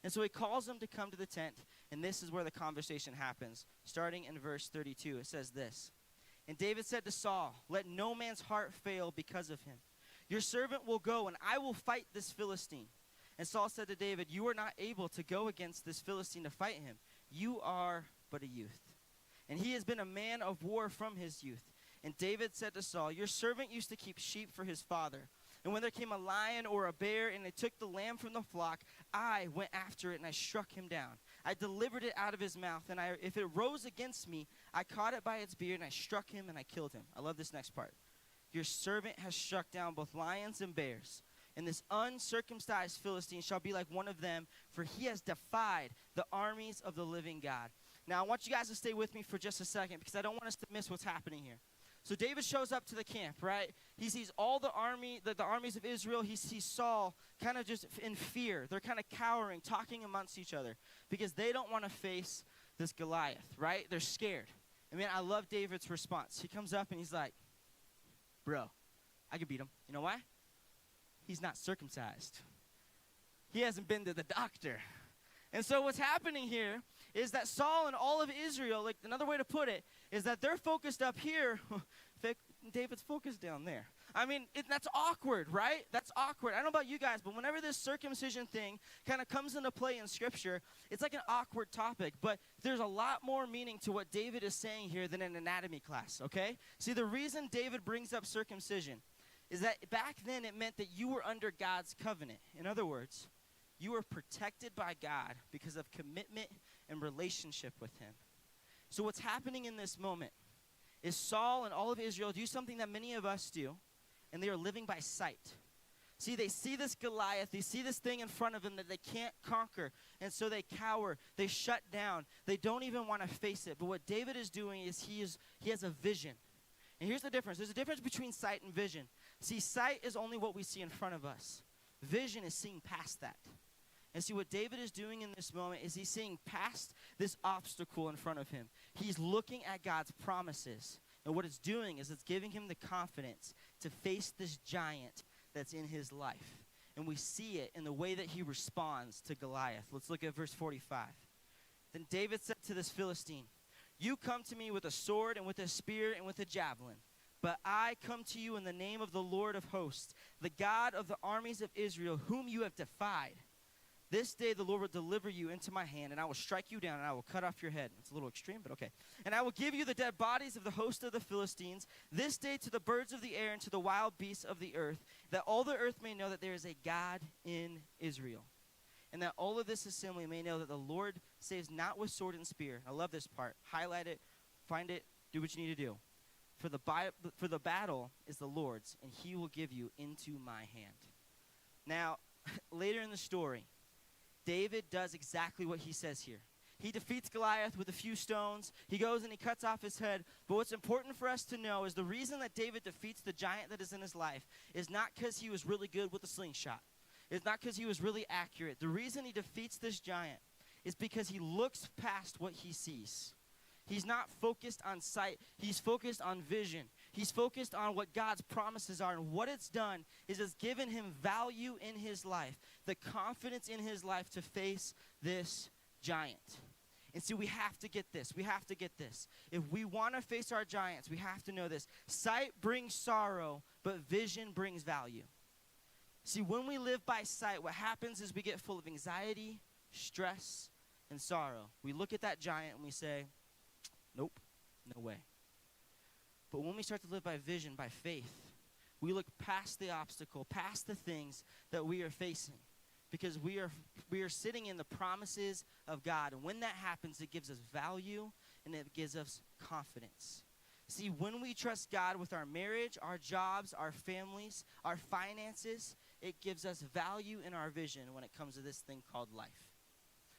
And so he calls him to come to the tent, and this is where the conversation happens. Starting in verse 32, it says this. And David said to Saul, let no man's heart fail because of him. Your servant will go, and I will fight this Philistine. And Saul said to David, you are not able to go against this Philistine to fight him. You are but a youth. And he has been a man of war from his youth. And David said to Saul, your servant used to keep sheep for his father. And when there came a lion or a bear, and they took the lamb from the flock, I went after it, and I struck him down. I delivered it out of his mouth, and if it rose against me, I caught it by its beard, and I struck him, and I killed him. I love this next part. Your servant has struck down both lions and bears, and this uncircumcised Philistine shall be like one of them, for he has defied the armies of the living God. Now, I want you guys to stay with me for just a second, because I don't want us to miss what's happening here. So David shows up to the camp, right? He sees all the armies of Israel. He sees Saul kind of just in fear. They're kind of cowering, talking amongst each other because they don't want to face this Goliath, right? They're scared. I mean, I love David's response. He comes up and he's like, bro, I can beat him. You know why? He's not circumcised. He hasn't been to the doctor. And so what's happening here is that Saul and all of Israel, like another way to put it, is that they're focused up here. David's focused down there. I mean, that's awkward, right? That's awkward. I don't know about you guys, but whenever this circumcision thing kind of comes into play in Scripture, it's like an awkward topic. But there's a lot more meaning to what David is saying here than an anatomy class, okay? See, the reason David brings up circumcision is that back then it meant that you were under God's covenant. In other words, you are protected by God because of commitment and relationship with him. So what's happening in this moment is Saul and all of Israel do something that many of us do, and they are living by sight. See, they see this Goliath, they see this thing in front of them that they can't conquer, and so they cower, they shut down, they don't even want to face it. But what David is doing is he has a vision. And here's the difference. There's a difference between sight and vision. See, sight is only what we see in front of us. Vision is seeing past that. And see, what David is doing in this moment is he's seeing past this obstacle in front of him. He's looking at God's promises. And what it's doing is it's giving him the confidence to face this giant that's in his life. And we see it in the way that he responds to Goliath. Let's look at verse 45. Then David said to this Philistine, you come to me with a sword and with a spear and with a javelin, But I come to you in the name of the Lord of hosts, the God of the armies of Israel, whom you have defied. This day the Lord will deliver you into my hand, and I will strike you down, and I will cut off your head. It's a little extreme, but okay. And I will give you the dead bodies of the host of the Philistines, this day to the birds of the air and to the wild beasts of the earth, that all the earth may know that there is a God in Israel. And that all of this assembly may know that the Lord saves not with sword and spear. I love this part. Highlight it, find it, do what you need to do. For the battle is the Lord's, and he will give you into my hand. Now, later in the story, David does exactly what he says here. He defeats Goliath with a few stones. He goes and he cuts off his head. But what's important for us to know is the reason that David defeats the giant that is in his life is not because he was really good with a slingshot. It's not because he was really accurate. The reason he defeats this giant is because he looks past what he sees. He's not focused on sight. He's focused on vision. He's focused on what God's promises are. And what it's done is it's given him value in his life, the confidence in his life to face this giant. And see, we have to get this. We have to get this. If we want to face our giants, we have to know this. Sight brings sorrow, but vision brings value. See, when we live by sight, what happens is we get full of anxiety, stress, and sorrow. We look at that giant and we say, nope, no way. But when we start to live by vision, by faith, we look past the obstacle, past the things that we are facing, because we are sitting in the promises of God. And when that happens, it gives us value and it gives us confidence. See, when we trust God with our marriage, our jobs, our families, our finances, it gives us value in our vision when it comes to this thing called life.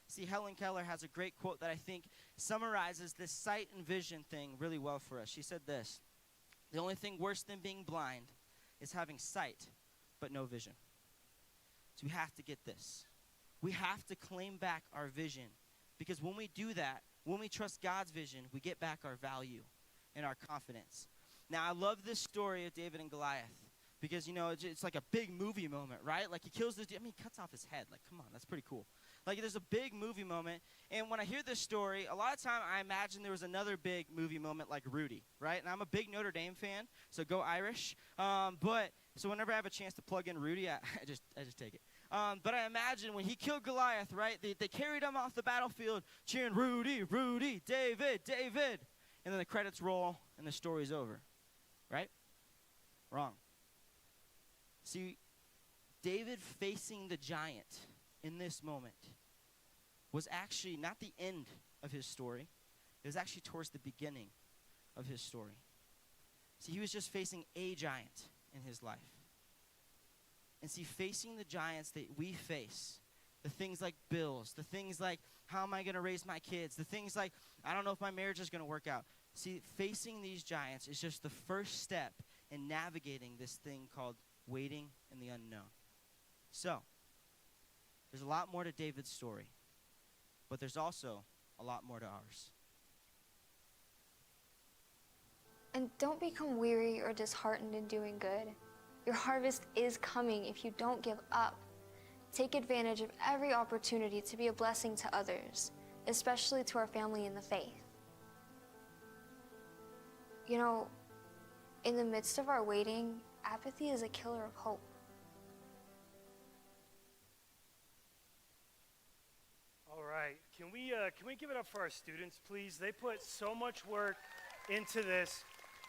See, Helen Keller has a great quote that I think summarizes this sight and vision thing really well for us. She said this: the only thing worse than being blind is having sight but no vision. So we have to get this. We have to claim back our vision, because when we do that, when we trust God's vision, we get back our value and our confidence. Now, I love this story of David and Goliath because, you know, it's like a big movie moment, right? Like, he kills this dude. I mean, he cuts off his head. Like, come on, that's pretty cool. Like, there's a big movie moment. And when I hear this story, a lot of time I imagine there was another big movie moment like Rudy, right? And I'm a big Notre Dame fan, so go Irish. So whenever I have a chance to plug in Rudy, I just take it. But I imagine when he killed Goliath, right, they carried him off the battlefield cheering, Rudy, Rudy, David, David. And then the credits roll and the story's over, right? Wrong. See, David facing the giant in this moment was actually not the end of his story. It was actually towards the beginning of his story. See, he was just facing a giant in his life. And see, facing the giants that we face, the things like bills, the things like, how am I going to raise my kids, the things like, I don't know if my marriage is going to work out. See, facing these giants is just the first step in navigating this thing called waiting in the unknown. So, there's a lot more to David's story, but there's also a lot more to ours. And don't become weary or disheartened in doing good. Your harvest is coming if you don't give up. Take advantage of every opportunity to be a blessing to others, especially to our family in the faith. You know, in the midst of our waiting, apathy is a killer of hope. All right, can we give it up for our students, please? They put so much work into this.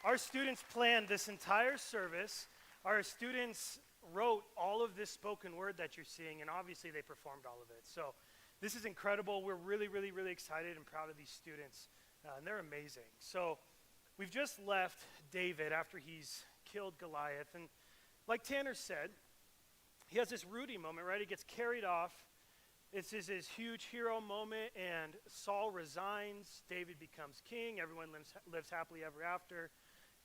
Our students planned this entire service. Our students wrote all of this spoken word that you're seeing, and obviously they performed all of it. So this is incredible. We're really, really, really excited and proud of these students, and they're amazing. So we've just left David after he's killed Goliath, and like Tanner said, he has this Rudy moment, right? He gets carried off. It's his huge hero moment, and Saul resigns. David becomes king. Everyone lives happily ever after.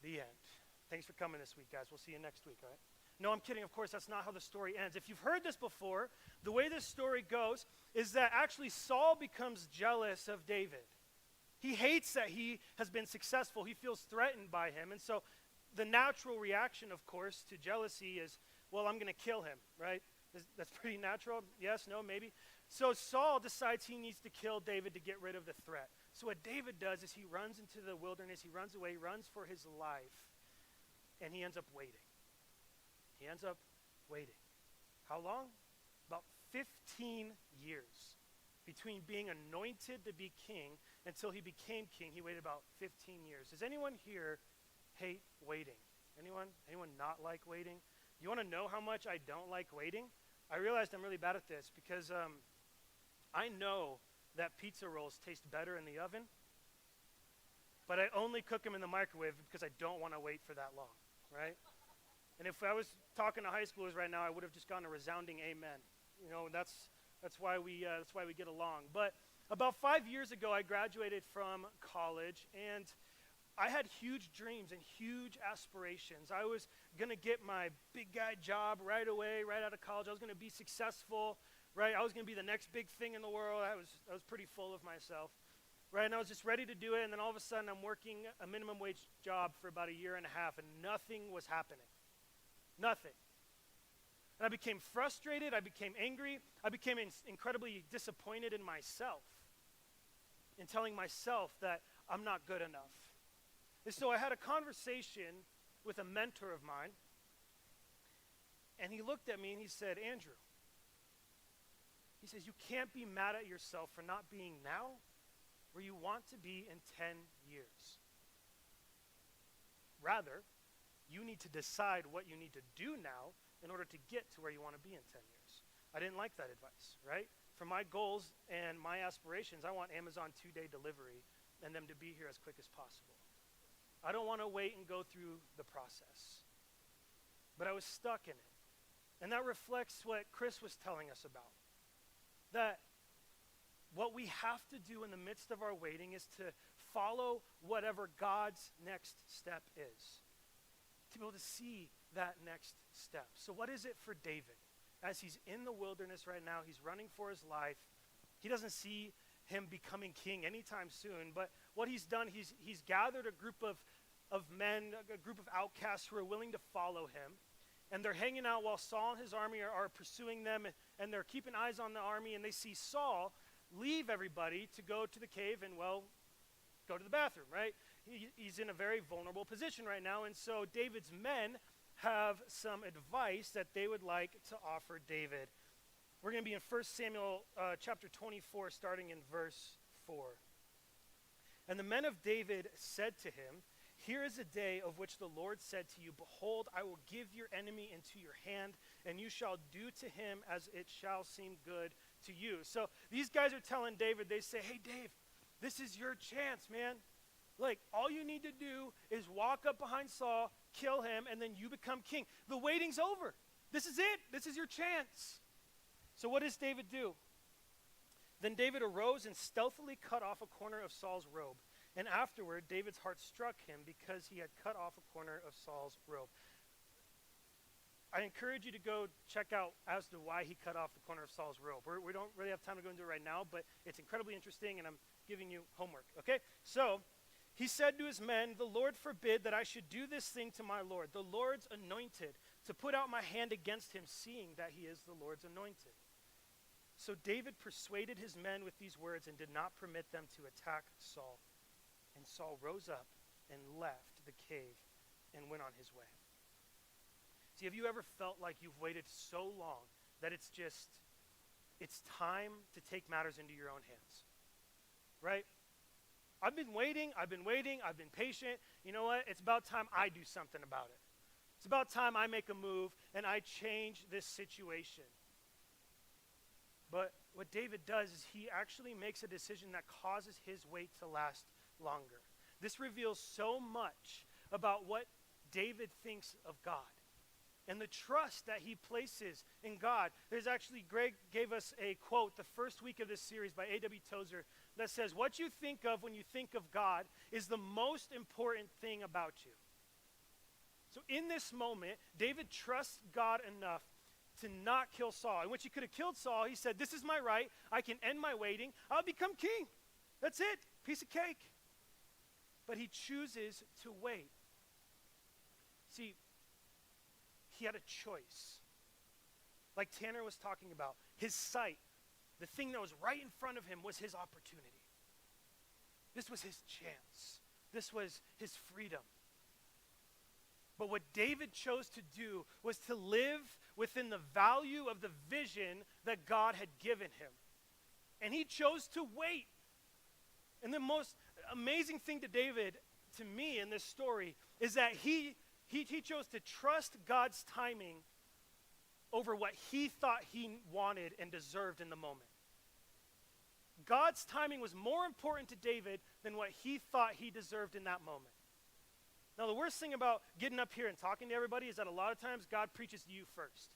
The end. Thanks for coming this week, guys. We'll see you next week, all right? No, I'm kidding. Of course, that's not how the story ends. If you've heard this before, the way this story goes is that actually Saul becomes jealous of David. He hates that he has been successful. He feels threatened by him. And so the natural reaction, of course, to jealousy is, well, I'm going to kill him, right? That's pretty natural. Yes, no, maybe. So Saul decides he needs to kill David to get rid of the threat. So what David does is he runs into the wilderness. He runs away. He runs for his life. and he ends up waiting. He ends up waiting. How long? About 15 years. Between being anointed to be king until he became king, he waited about 15 years. Does anyone here hate waiting? Anyone? Anyone not like waiting? You want to know how much I don't like waiting? I realized I'm really bad at this because I know that pizza rolls taste better in the oven, but I only cook them in the microwave because I don't want to wait for that long, right? And if I was talking to high schoolers right now, I would have just gotten a resounding amen. You know, that's why we get along. But about 5 years ago, I graduated from college, and I had huge dreams and huge aspirations. I was going to get my big guy job right away, right out of college. I was going to be successful, right? I was going to be the next big thing in the world. I was pretty full of myself, right? And I was just ready to do it, and then all of a sudden, I'm working a minimum wage job for about a year and a half, and nothing was happening. Nothing. And I became frustrated. I became angry. I became incredibly disappointed in myself, in telling myself that I'm not good enough. And so I had a conversation with a mentor of mine, and he looked at me and he said, Andrew, he says, you can't be mad at yourself for not being now where you want to be in 10 years. Rather, you need to decide what you need to do now in order to get to where you want to be in 10 years. I didn't like that advice, right? For my goals and my aspirations, I want Amazon 2-day delivery and them to be here as quick as possible. I don't want to wait and go through the process. But I was stuck in it. And that reflects what Chris was telling us about. That what we have to do in the midst of our waiting is to follow whatever God's next step is. To be able to see that next step. So what is it for David? As he's in the wilderness right now, he's running for his life. He doesn't see him becoming king anytime soon, but what he's done, he's gathered a group of men, a group of outcasts who are willing to follow him, and they're hanging out while Saul and his army are pursuing them, and they're keeping eyes on the army, and they see Saul leave everybody to go to the cave and, well, go to the bathroom, right? He's in a very vulnerable position right now, and so David's men have some advice that they would like to offer David. We're going to be in 1 Samuel chapter 24, starting in verse 4. And the men of David said to him, here is a day of which the Lord said to you, behold, I will give your enemy into your hand, and you shall do to him as it shall seem good to you. So these guys are telling David, they say, hey, Dave, this is your chance, man. Like, all you need to do is walk up behind Saul, kill him, and then you become king. The waiting's over. This is it. This is your chance. So what does David do? Then David arose and stealthily cut off a corner of Saul's robe. And afterward, David's heart struck him because he had cut off a corner of Saul's robe. I encourage you to go check out as to why he cut off the corner of Saul's robe. We don't really have time to go into it right now, but it's incredibly interesting, and I'm giving you homework, okay? So he said to his men, the Lord forbid that I should do this thing to my Lord, the Lord's anointed, to put out my hand against him, seeing that he is the Lord's anointed. So David persuaded his men with these words and did not permit them to attack Saul. And Saul rose up and left the cave and went on his way. See, have you ever felt like you've waited so long that it's time to take matters into your own hands? Right? I've been waiting, I've been patient. You know what? It's about time I do something about it. It's about time I make a move and I change this situation. But what David does is he actually makes a decision that causes his wait to last longer. This reveals so much about what David thinks of God and the trust that he places in God. There's actually, Greg gave us a quote the first week of this series by A.W. Tozer that says, what you think of when you think of God is the most important thing about you. So in this moment, David trusts God enough to not kill Saul. In which he could have killed Saul, he said, this is my right. I can end my waiting. I'll become king. That's it. Piece of cake. But he chooses to wait. See, he had a choice. Like Tanner was talking about, his sight, the thing that was right in front of him was his opportunity. This was his chance. This was his freedom. But what David chose to do was to live within the value of the vision that God had given him. And he chose to wait. And the most amazing thing to David, to me in this story, is that he chose to trust God's timing over what he thought he wanted and deserved in the moment. God's timing was more important to David than what he thought he deserved in that moment. Now, the worst thing about getting up here and talking to everybody is that a lot of times God preaches to you first.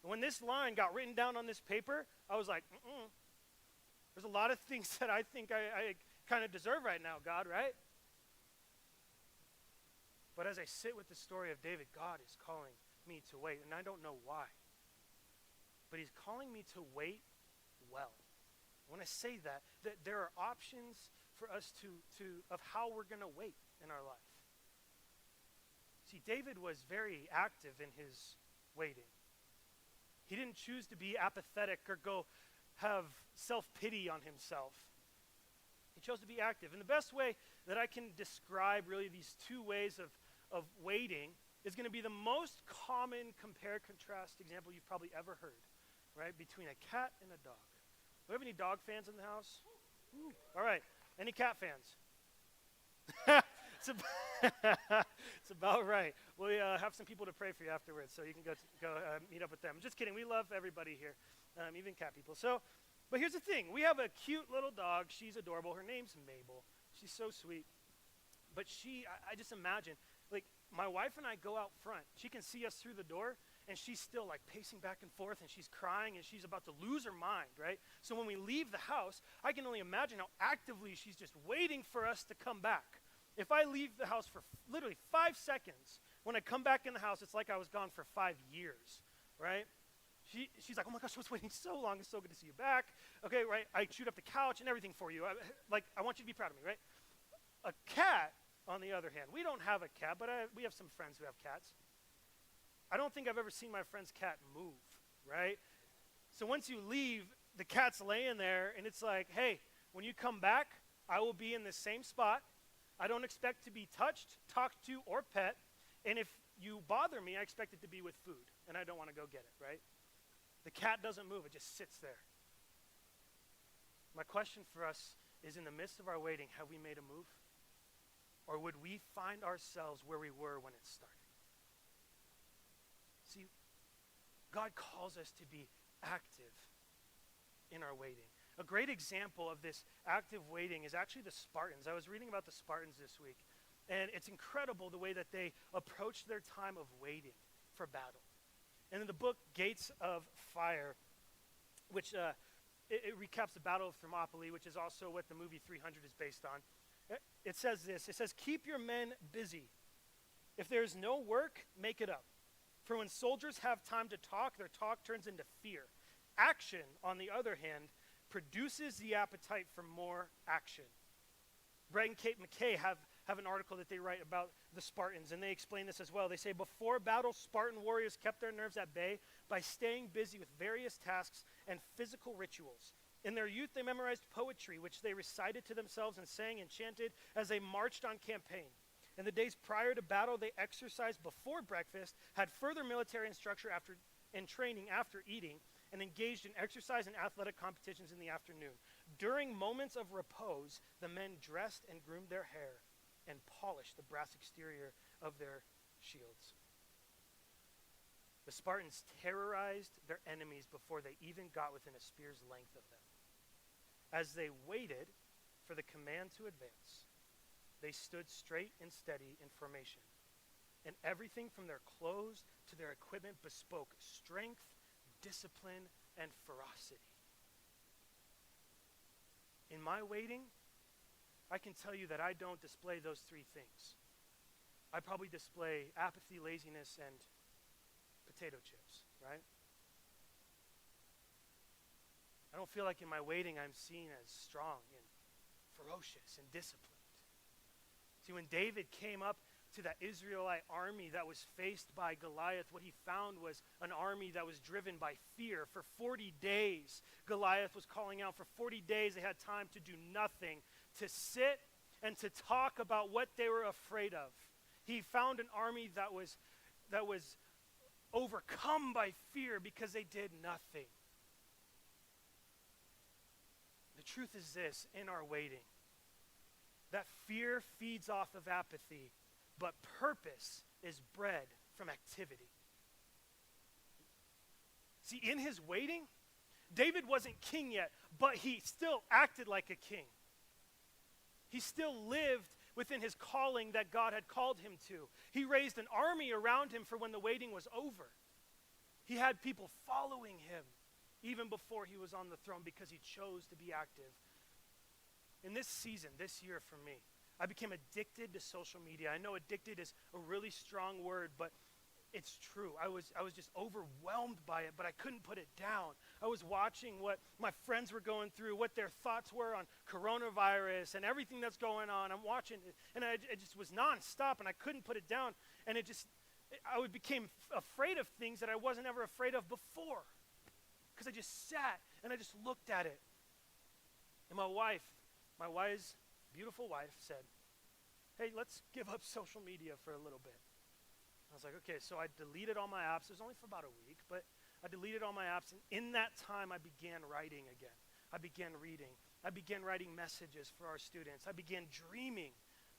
And when this line got written down on this paper, I was like, there's a lot of things that I think I kind of deserve right now, God, right? But as I sit with the story of David, God is calling me to wait, and I don't know why. But he's calling me to wait well. When I say that there are options for us of how we're going to wait in our life. See, David was very active in his waiting. He didn't choose to be apathetic or go have self-pity on himself. He chose to be active. And the best way that I can describe really these two ways of waiting is going to be the most common compare-contrast example you've probably ever heard, right? Between a cat and a dog. Do we have any dog fans in the house? Ooh. All right. Any cat fans? It's about right. We have some people to pray for you afterwards, so you can go meet up with them. Just kidding. We love everybody here, even cat people. But here's the thing. We have a cute little dog. She's adorable. Her name's Mabel. She's so sweet. But I just imagine, like, my wife and I go out front. She can see us through the door, and she's still, like, pacing back and forth, and she's crying, and she's about to lose her mind, right? So when we leave the house, I can only imagine how actively she's just waiting for us to come back. If I leave the house for literally 5 seconds, when I come back in the house, it's like I was gone for 5 years, right? She's like, oh my gosh, I was waiting so long. It's so good to see you back. Okay, right? I shoot up the couch and everything for you. I want you to be proud of me, right? A cat, on the other hand, we don't have a cat, but we have some friends who have cats. I don't think I've ever seen my friend's cat move, right? So once you leave, the cat's laying there, and it's like, hey, when you come back, I will be in the same spot. I don't expect to be touched, talked to, or pet. And if you bother me, I expect it to be with food, and I don't want to go get it, right? The cat doesn't move. It just sits there. My question for us is, in the midst of our waiting, have we made a move? Or would we find ourselves where we were when it started? See, God calls us to be active in our waiting. A great example of this active waiting is actually the Spartans. I was reading about the Spartans this week, and it's incredible the way that they approached their time of waiting for battle. And in the book Gates of Fire, which it recaps the Battle of Thermopylae, which is also what the movie 300 is based on, it says this. It says, keep your men busy. If there is no work, make it up. For when soldiers have time to talk, their talk turns into fear. Action, on the other hand, produces the appetite for more action. Brett and Kate McKay have an article that they write about the Spartans, and they explain this as well. They say, before battle, Spartan warriors kept their nerves at bay by staying busy with various tasks and physical rituals. In their youth, they memorized poetry, which they recited to themselves and sang and chanted as they marched on campaign. In the days prior to battle, they exercised before breakfast, had further military instruction and training after eating, and engaged in exercise and athletic competitions in the afternoon. During moments of repose, the men dressed and groomed their hair and polished the brass exterior of their shields. The Spartans terrorized their enemies before they even got within a spear's length of them. As they waited for the command to advance, they stood straight and steady in formation, and everything from their clothes to their equipment bespoke strength, discipline, and ferocity. In my waiting, I can tell you that I don't display those three things. I probably display apathy, laziness, and potato chips, right? I don't feel like in my waiting I'm seen as strong and ferocious and disciplined. See, when David came up to that Israelite army that was faced by Goliath, what he found was an army that was driven by fear. For 40 days, Goliath was calling out. For 40 days, they had time to do nothing, to sit and to talk about what they were afraid of. He found an army that was overcome by fear because they did nothing. The truth is this, in our waiting, that fear feeds off of apathy, but purpose is bred from activity. See, in his waiting, David wasn't king yet, but he still acted like a king. He still lived within his calling that God had called him to. He raised an army around him for when the waiting was over. He had people following him even before he was on the throne because he chose to be active. In this season, this year for me, I became addicted to social media. I know addicted is a really strong word, but it's true. I was just overwhelmed by it, but I couldn't put it down. I was watching what my friends were going through, what their thoughts were on coronavirus and everything that's going on. I'm watching it, and it just was nonstop, and I couldn't put it down. And I became afraid of things that I wasn't ever afraid of before, because I just sat and I just looked at it. And my wise, beautiful wife said, "Hey, let's give up social media for a little bit." I was like, okay, so I deleted all my apps. It was only for about a week, but I deleted all my apps, and in that time, I began writing again. I began reading. I began writing messages for our students. I began dreaming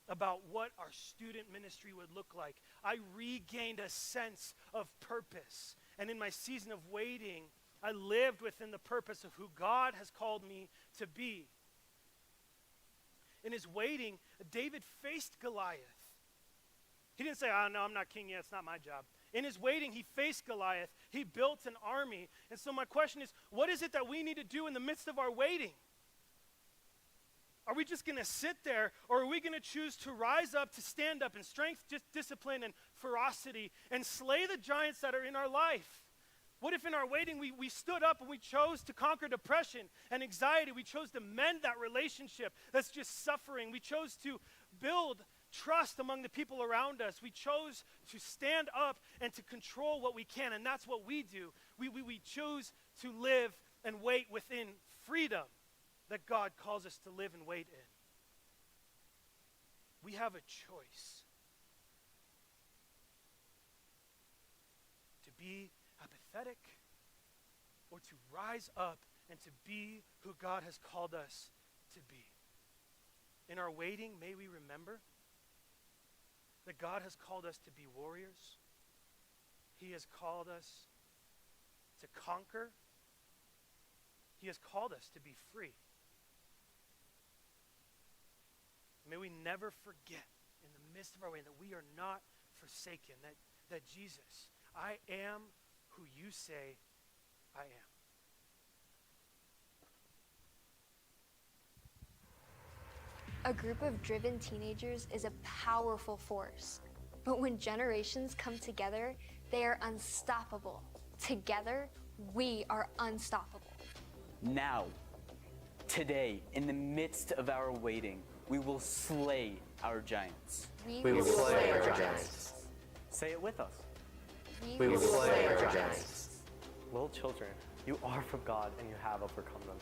about what our student ministry would look like. I regained a sense of purpose, and in my season of waiting, I lived within the purpose of who God has called me to be. In his waiting, David faced Goliath. He didn't say, "Oh, no, I'm not king yet. It's not my job." In his waiting, he faced Goliath. He built an army. And so my question is, what is it that we need to do in the midst of our waiting? Are we just going to sit there, or are we going to choose to rise up, to stand up in strength, discipline, and ferocity, and slay the giants that are in our life? What if in our waiting we stood up and we chose to conquer depression and anxiety? We chose to mend that relationship that's just suffering. We chose to build trust among the people around us. We chose to stand up and to control what we can, and that's what we do. We choose to live and wait within freedom that God calls us to live and wait in. We have a choice to be apathetic or to rise up and to be who God has called us to be. In our waiting, may we remember that God has called us to be warriors. He has called us to conquer. He has called us to be free. May we never forget in the midst of our way that we are not forsaken, that Jesus, I am who you say I am. A group of driven teenagers is a powerful force, but when generations come together, they are unstoppable. Together, we are unstoppable. Now, today, in the midst of our waiting, we will slay our giants. We will slay our giants. Say it with us. We will slay our giants. Little children, you are from God and you have overcome them.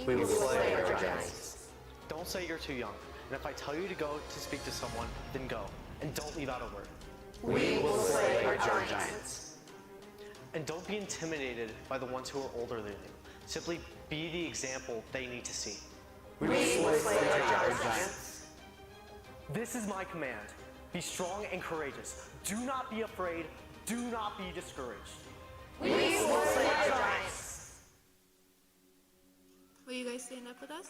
We will slay our giants. Don't say you're too young. And if I tell you to go to speak to someone, then go. And don't leave out a word. We will slay our giants. And don't be intimidated by the ones who are older than you. Simply be the example they need to see. We will slay our giants. This is my command. Be strong and courageous. Do not be afraid. Do not be discouraged. We will slay our giants. Will you guys stand up with us?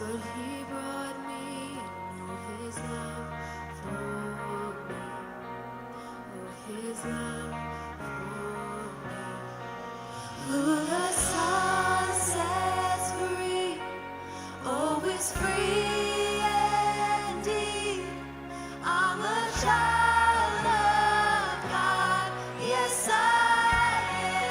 But he brought me into his love for me. Oh, his love for me. Who the sun sets free, always free indeed. I'm a child of God, yes I am.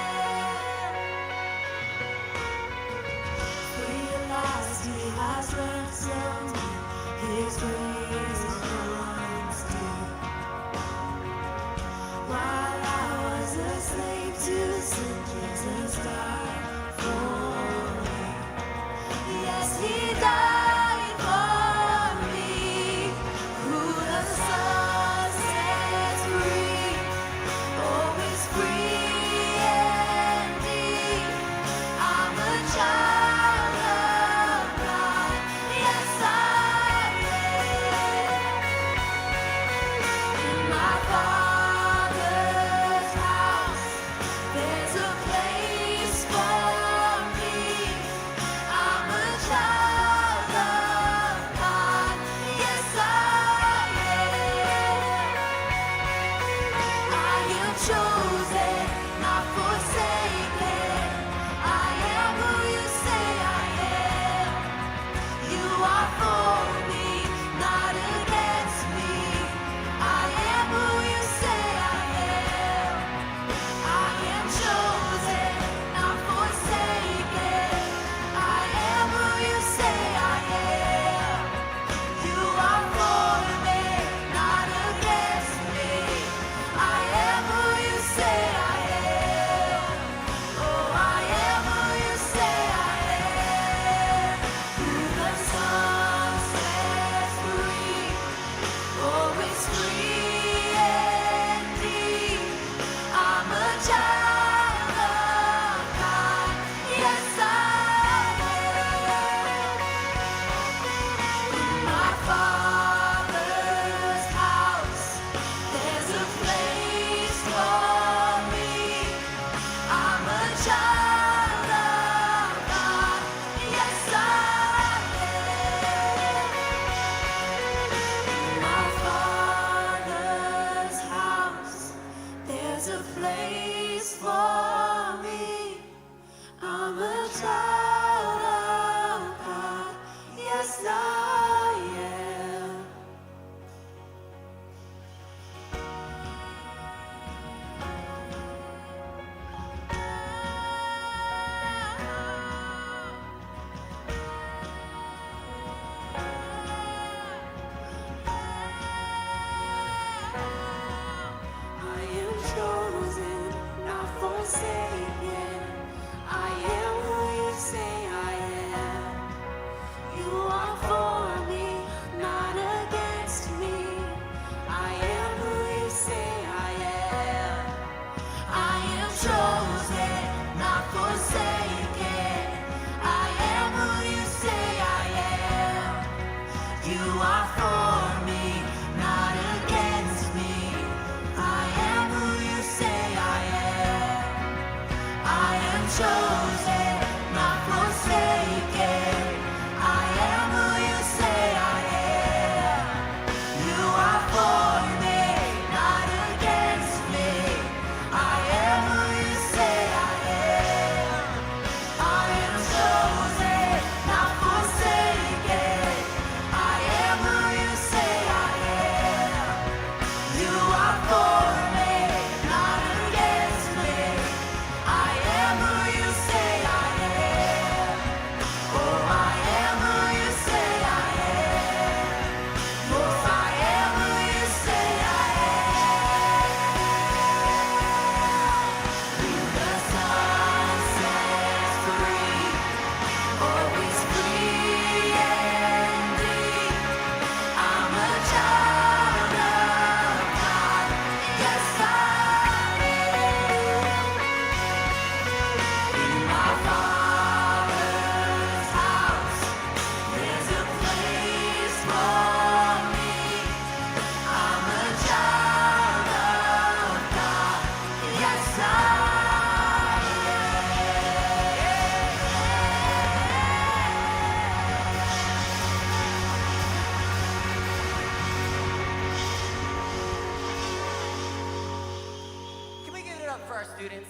for our students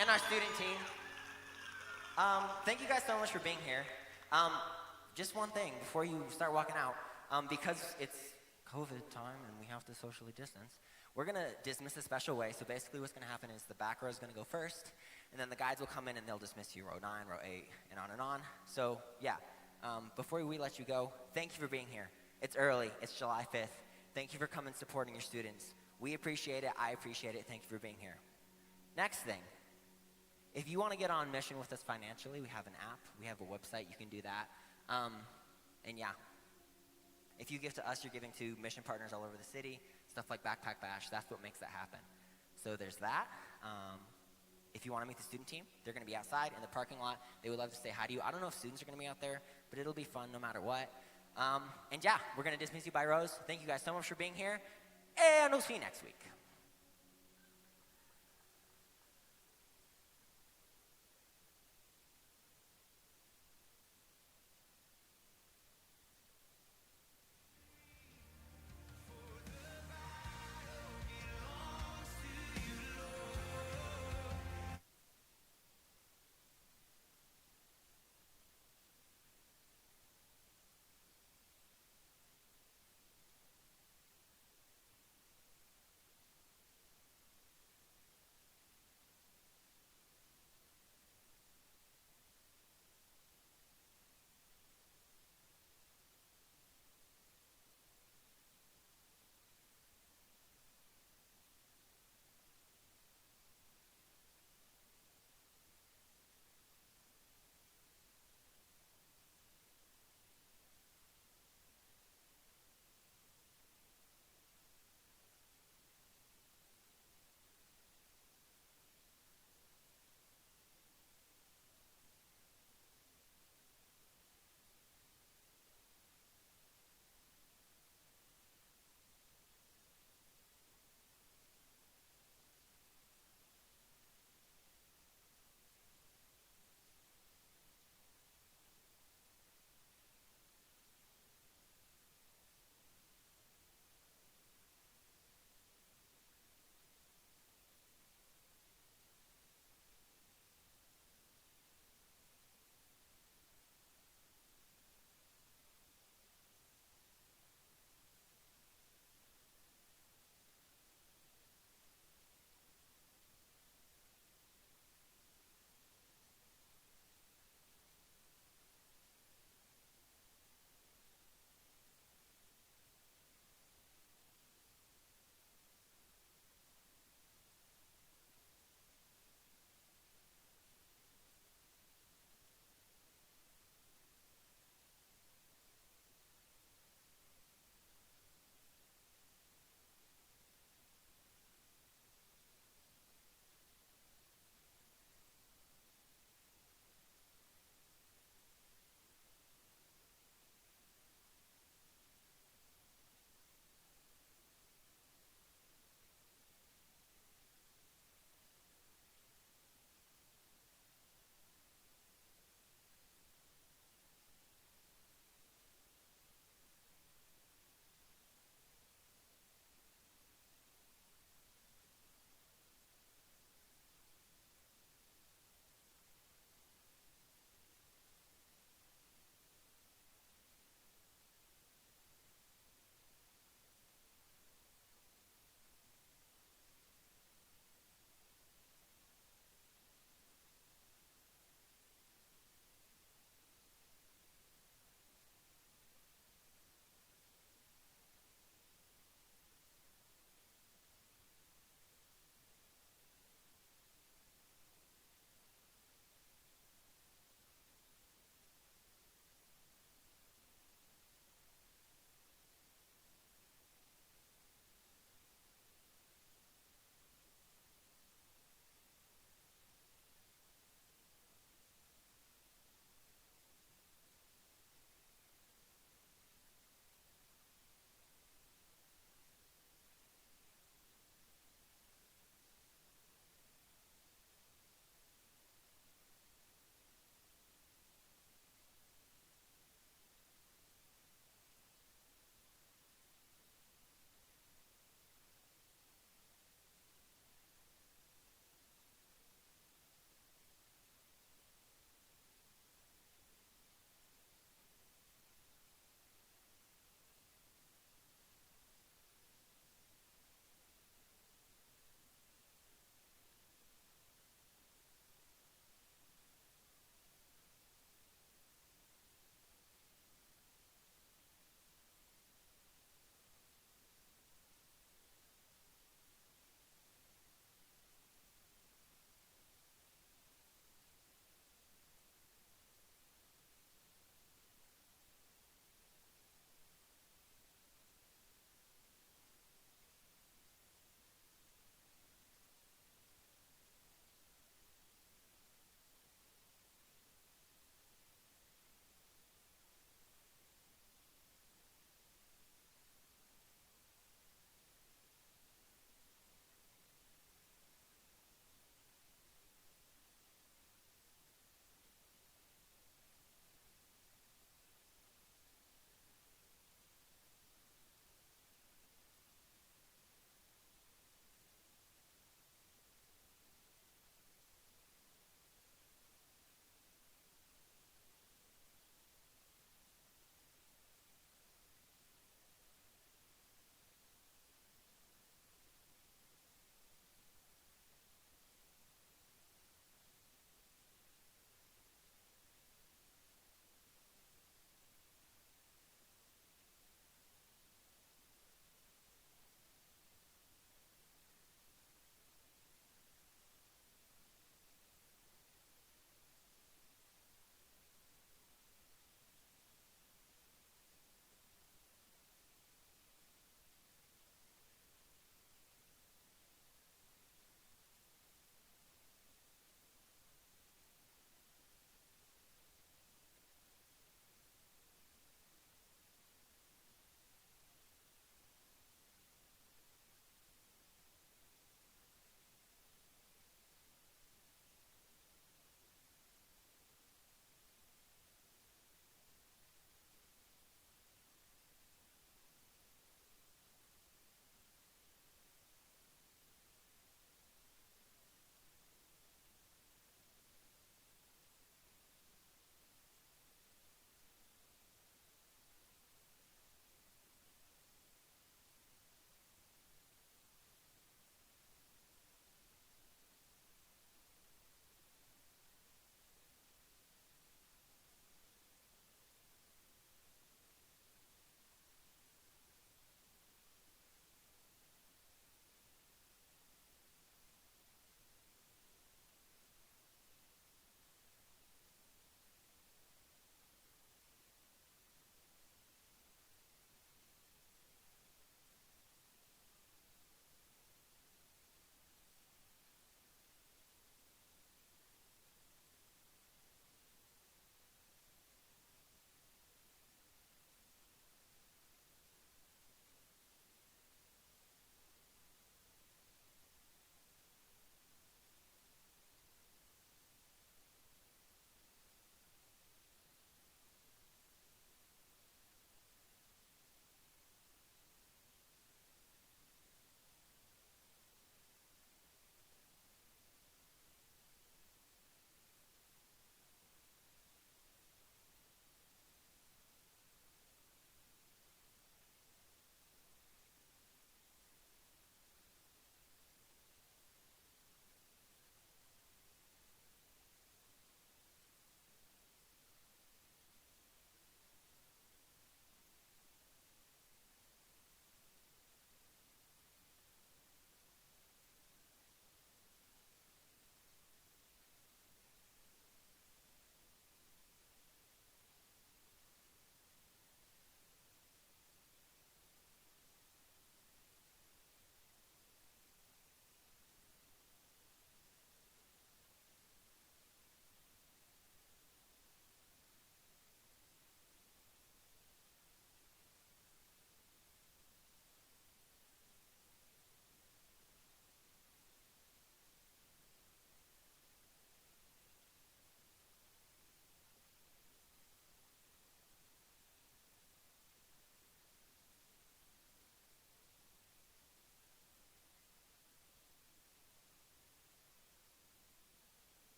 and our student team. Thank you guys so much for being here. Just one thing before you start walking out. Because it's COVID time and we have to socially distance, we're gonna dismiss a special way. So basically what's gonna happen is the back row is gonna go first, and then the guides will come in and they'll dismiss you row 9, row 8, and on and on. So yeah, before we let you go, thank you for being here. It's early, it's July 5th. Thank you for coming and supporting your students. We appreciate it, I appreciate it, thank you for being here. Next thing, if you wanna get on mission with us financially, we have an app, we have a website, you can do that. And yeah, if you give to us, you're giving to mission partners all over the city, stuff like Backpack Bash, that's what makes that happen. So there's that. If you wanna meet the student team, they're gonna be outside in the parking lot. They would love to say hi to you. I don't know if students are gonna be out there, but it'll be fun no matter what. And yeah, we're gonna dismiss you by rows. Thank you guys so much for being here, and we'll see you next week.